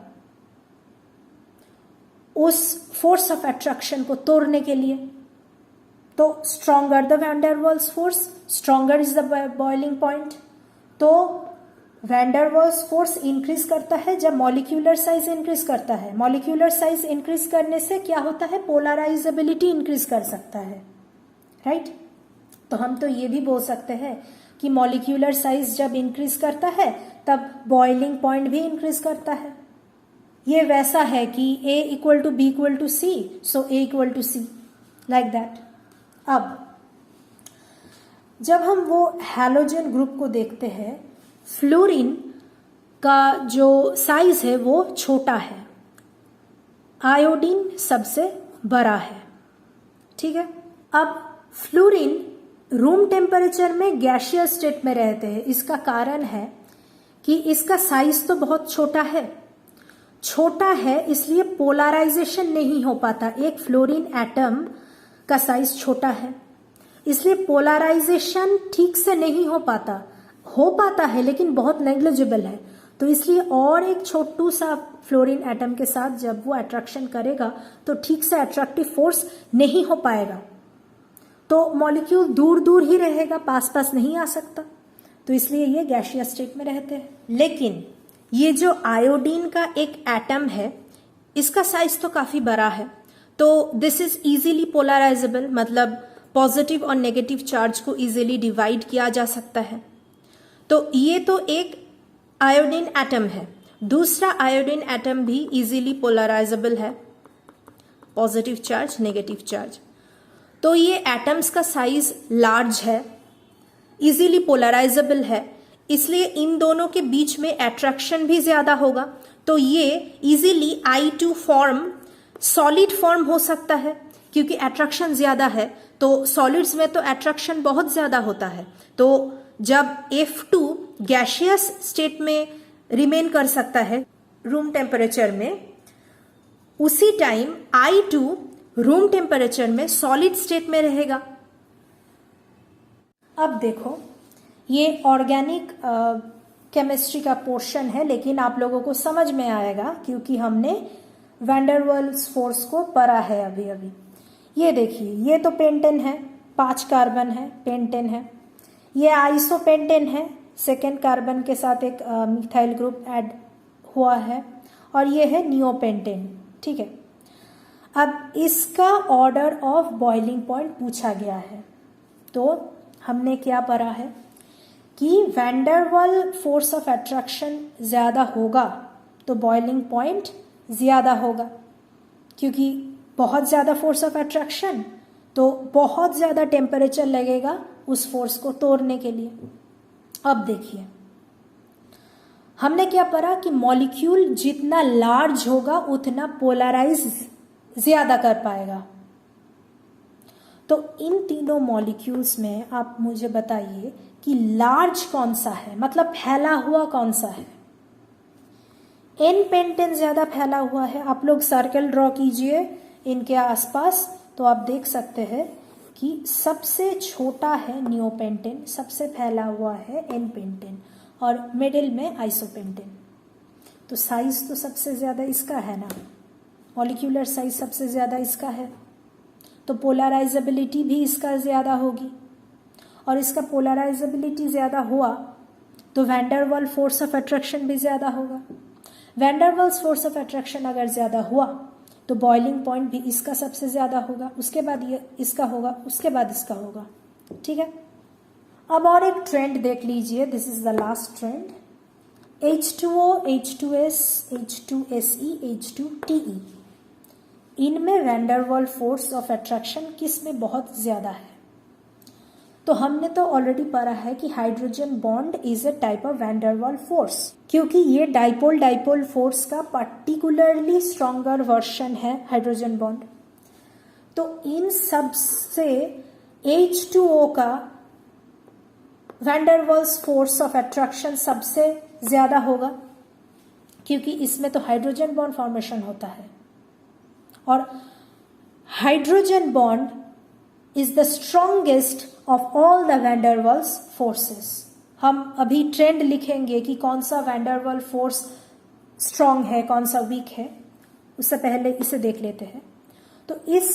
उस फोर्स ऑफ अट्रैक्शन को तोड़ने के लिए। तो stronger the van der Waals force, stronger is the boiling point. तो van der Waals force increase करता है जब मॉलिक्यूलर साइज इंक्रीज करता है। मॉलिक्यूलर साइज इंक्रीज करने से क्या होता है? पोलराइजेबिलिटी इंक्रीज कर सकता है, राइट। तो हम तो ये भी बोल सकते हैं कि मॉलिक्यूलर साइज जब इंक्रीज करता है तब बॉइलिंग पॉइंट भी इंक्रीज करता है। ये वैसा है कि A equal to B equal to C, so A equal to C, like that. अब जब हम वो हैलोजन ग्रुप को देखते हैं, फ्लोरीन का जो साइज है वो छोटा है, आयोडीन सबसे बड़ा है, ठीक है। अब फ्लोरीन रूम टेम्परेचर में गैसियस स्टेट में रहते हैं। इसका कारण है कि इसका साइज तो बहुत छोटा है, इसलिए पोलराइजेशन नहीं हो पाता। एक फ्लोरीन एटम का साइज छोटा है, इसलिए पोलराइजेशन ठीक से नहीं हो पाता है लेकिन बहुत नेग्लिजिबल है। तो इसलिए और एक छोटू सा फ्लोरीन एटम के साथ जब वो अट्रैक्शन करेगा तो ठीक से अट्रैक्टिव फोर्स नहीं हो पाएगा, तो मॉलिक्यूल दूर दूर ही रहेगा, पास नहीं आ सकता। तो इसलिए ये गैसियस स्टेट में रहते हैं। लेकिन ये जो आयोडीन का एक एटम है, इसका साइज तो काफी बड़ा है, तो दिस इज इजीली पोलराइजेबल, मतलब पॉजिटिव और नेगेटिव चार्ज को इजीली डिवाइड किया जा सकता है। तो ये तो एक आयोडीन एटम है। दूसरा आयोडीन एटम भी इजीली पोलराइजेबल है, पॉजिटिव चार्ज, नेगेटिव चार्ज। तो ये एटम्स का साइज लार्ज है, इजीली पोलराइजेबल है, इसलिए इन दोनों के बीच में अट्रैक्शन भी ज्यादा होगा। तो ये easily I2 form solid form हो सकता है, क्योंकि अट्रैक्शन ज्यादा है। तो सॉलिड्स में तो अट्रैक्शन बहुत ज्यादा होता है। तो जब F2 गैशियस स्टेट में रिमेन कर सकता है रूम टेम्परेचर में, उसी टाइम I2 रूम टेम्परेचर में सॉलिड स्टेट में रहेगा। अब देखो, ये ऑर्गेनिक केमिस्ट्री का पोर्शन है, लेकिन आप लोगों को समझ में आएगा क्योंकि हमने वैन वाल्स फोर्स को पढ़ा है अभी अभी। ये देखिए, ये तो पेंटेन है, 5 कार्बन है, पेंटेन है। ये आइसोपेंटेन है, सेकेंड कार्बन के साथ एक मिथाइल ग्रुप ऐड हुआ है, और ये है नियोपेंटेन। ठीक है, अब इसका ऑर्डर ऑफ बॉइलिंग पॉइंट पूछा गया है। तो हमने क्या पढ़ा है कि van der Waal force of attraction ज्यादा होगा तो बॉइलिंग पॉइंट ज्यादा होगा, क्योंकि बहुत ज्यादा फोर्स ऑफ अट्रैक्शन तो बहुत ज्यादा टेम्परेचर लगेगा उस फोर्स को तोड़ने के लिए। अब देखिए, हमने क्या पढ़ा कि मॉलिक्यूल जितना लार्ज होगा उतना पोलराइज ज्यादा कर पाएगा। तो इन तीनों मॉलिक्यूल्स में आप मुझे बताइए कि लार्ज कौन सा है, मतलब फैला हुआ कौन सा है। एन पेंटेन ज्यादा फैला हुआ है। आप लोग सर्कल ड्रॉ कीजिए इनके आसपास, तो आप देख सकते हैं कि सबसे छोटा है नियोपेंटेन, सबसे फैला हुआ है एन पेंटेन, और मिडिल में आइसोपेंटेन। तो साइज तो सबसे ज्यादा इसका है ना, मॉलिक्यूलर साइज सबसे ज्यादा इसका है, तो पोलराइजेबिलिटी भी इसका ज्यादा होगी। और इसका पोलराइजेबिलिटी ज्यादा हुआ तो van der Waal force of attraction भी ज्यादा होगा। Van der Waals force of attraction अगर ज्यादा हुआ तो बॉइलिंग पॉइंट भी इसका सबसे ज्यादा होगा, उसके बाद ये इसका होगा, उसके बाद इसका होगा। ठीक है, अब और एक ट्रेंड देख लीजिए, this is the last trend. H2O, H2S, H2SE, H2TE, इनमें van der Waal force of attraction किस में बहुत ज्यादा है? तो हमने तो ऑलरेडी पढ़ा है कि hydrogen bond is a type of van der Waal force, क्योंकि ये डाइपोल डाइपोल फोर्स का पर्टिकुलरली स्ट्रॉन्गर वर्जन है हाइड्रोजन बॉन्ड। तो इन सब से H2O का van der Waals force of attraction सबसे ज्यादा होगा, क्योंकि इसमें तो हाइड्रोजन बॉन्ड फॉर्मेशन होता है, और hydrogen bond is the strongest of all the van der Waals forces. हम अभी ट्रेंड लिखेंगे कि कौन सा van der Waal force strong है, कौन सा वीक है, उससे पहले इसे देख लेते हैं। तो इस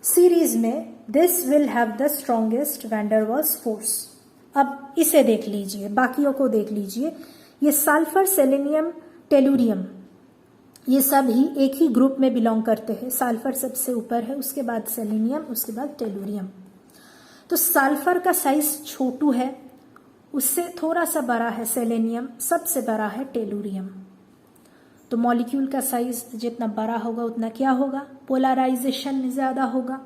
सीरीज में this will have the strongest van der Waals force. अब इसे देख लीजिए, बाकियों को देख लीजिए। ये सल्फर, सेलेनियम, टेलुरियम, ये सब ही एक ही ग्रुप में बिलोंग करते हैं। सल्फर सबसे ऊपर है, उसके बाद सेलेनियम, उसके बाद टेलुरियम। तो सल्फर का साइज छोटू है, उससे थोड़ा सा बड़ा है सेलेनियम, सबसे बड़ा है टेलुरियम। तो मॉलिक्यूल का साइज जितना बड़ा होगा उतना क्या होगा? पोलराइजेशन ज्यादा होगा।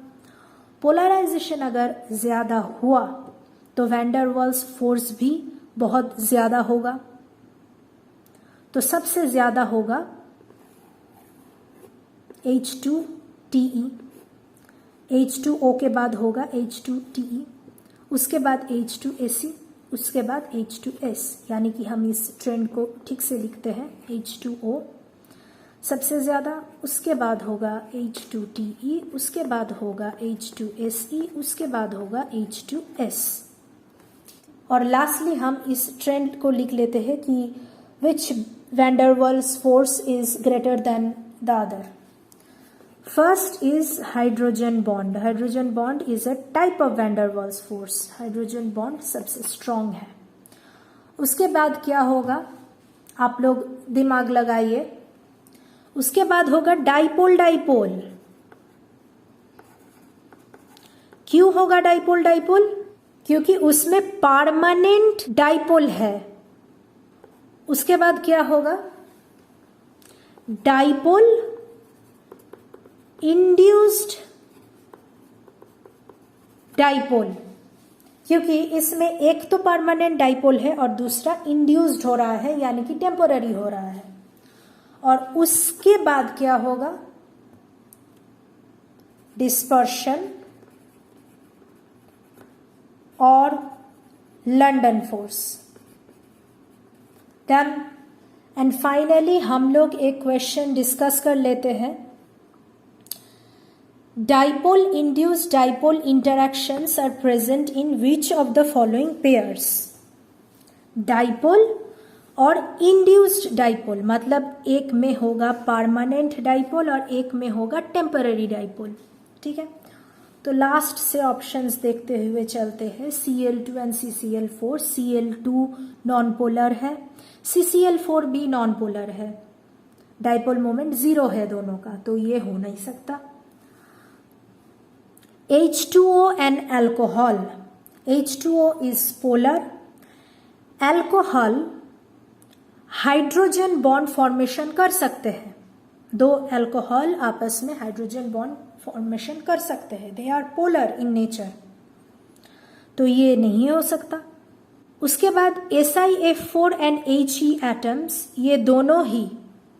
पोलराइजेशन अगर ज्यादा हुआ तो वैन डर वाल्स फोर्स भी बहुत ज्यादा होगा। तो सबसे ज्यादा होगा H2TE, H2O के बाद होगा H2TE, उसके बाद H2SE, उसके बाद H2S, यानी कि हम इस ट्रेंड को ठीक से लिखते हैं। H2O सबसे ज्यादा, उसके बाद होगा H2TE, उसके बाद होगा H2SE, उसके बाद होगा H2S, और लास्टली हम इस ट्रेंड को लिख लेते हैं कि which van der Waals force is greater than the other. First is hydrogen bond. Hydrogen bond is a type of van der Waals force. Hydrogen bond सबसे स्ट्रॉन्ग है। उसके बाद क्या होगा, आप लोग दिमाग लगाइए। उसके बाद होगा डाइपोल डाइपोल। क्यों होगा डाइपोल डाइपोल? क्योंकि उसमें परमानेंट डाइपोल है। उसके बाद क्या होगा? डाइपोल इंड्यूस्ड डाइपोल, क्योंकि इसमें एक तो परमानेंट डाइपोल है और दूसरा इंड्यूस्ड हो रहा है, यानी कि टेम्पोररी हो रहा है। और उसके बाद क्या होगा, डिस्पर्शन और London force. Done. And finally हम लोग एक क्वेश्चन डिस्कस कर लेते हैं। Dipole induced dipole interactions are present in which of the following pairs. Dipole और इंड्यूस्ड डाइपोल मतलब एक में होगा परमानेंट डाइपोल और एक में होगा टेम्पररी डाइपोल। ठीक है, तो लास्ट से ऑप्शंस देखते हुए चलते हैं। Cl2 and CCl4। Cl2 non polar है, CCl4 भी नॉन पोलर है, डाइपोल मोमेंट 0 है दोनों का, तो ये हो नहीं सकता। H2O and alcohol. H2O is polar, alcohol hydrogen bond formation कर सकते हैं, दो अल्कोहल आपस में हाइड्रोजन बॉन्ड फॉर्मेशन कर सकते हैं, they are polar in nature, तो ये नहीं हो सकता। उसके बाद SiF4 एंड He एटम्स, ये दोनों ही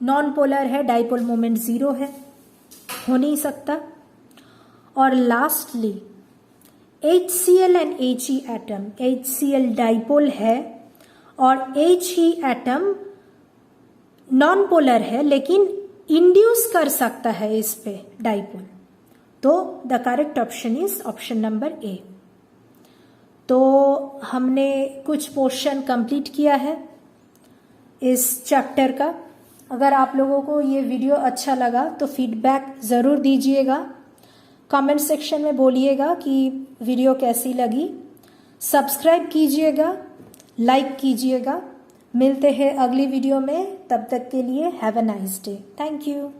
नॉन पोलर है, डाइपोल मोमेंट 0 है, हो नहीं सकता। और lastly HCl and He atom, HCl dipole है और He एटम नॉन पोलर है लेकिन इंड्यूस कर सकता है इस पे डाइपोल, तो the correct option is option number A. तो हमने कुछ पोर्शन कंप्लीट किया है इस चैप्टर का। अगर आप लोगों को ये वीडियो अच्छा लगा तो फीडबैक ज़रूर दीजिएगा, कमेंट सेक्शन में बोलिएगा कि वीडियो कैसी लगी, सब्सक्राइब कीजिएगा, लाइक कीजिएगा। मिलते हैं अगली वीडियो में, तब तक के लिए have a nice day. Thank you.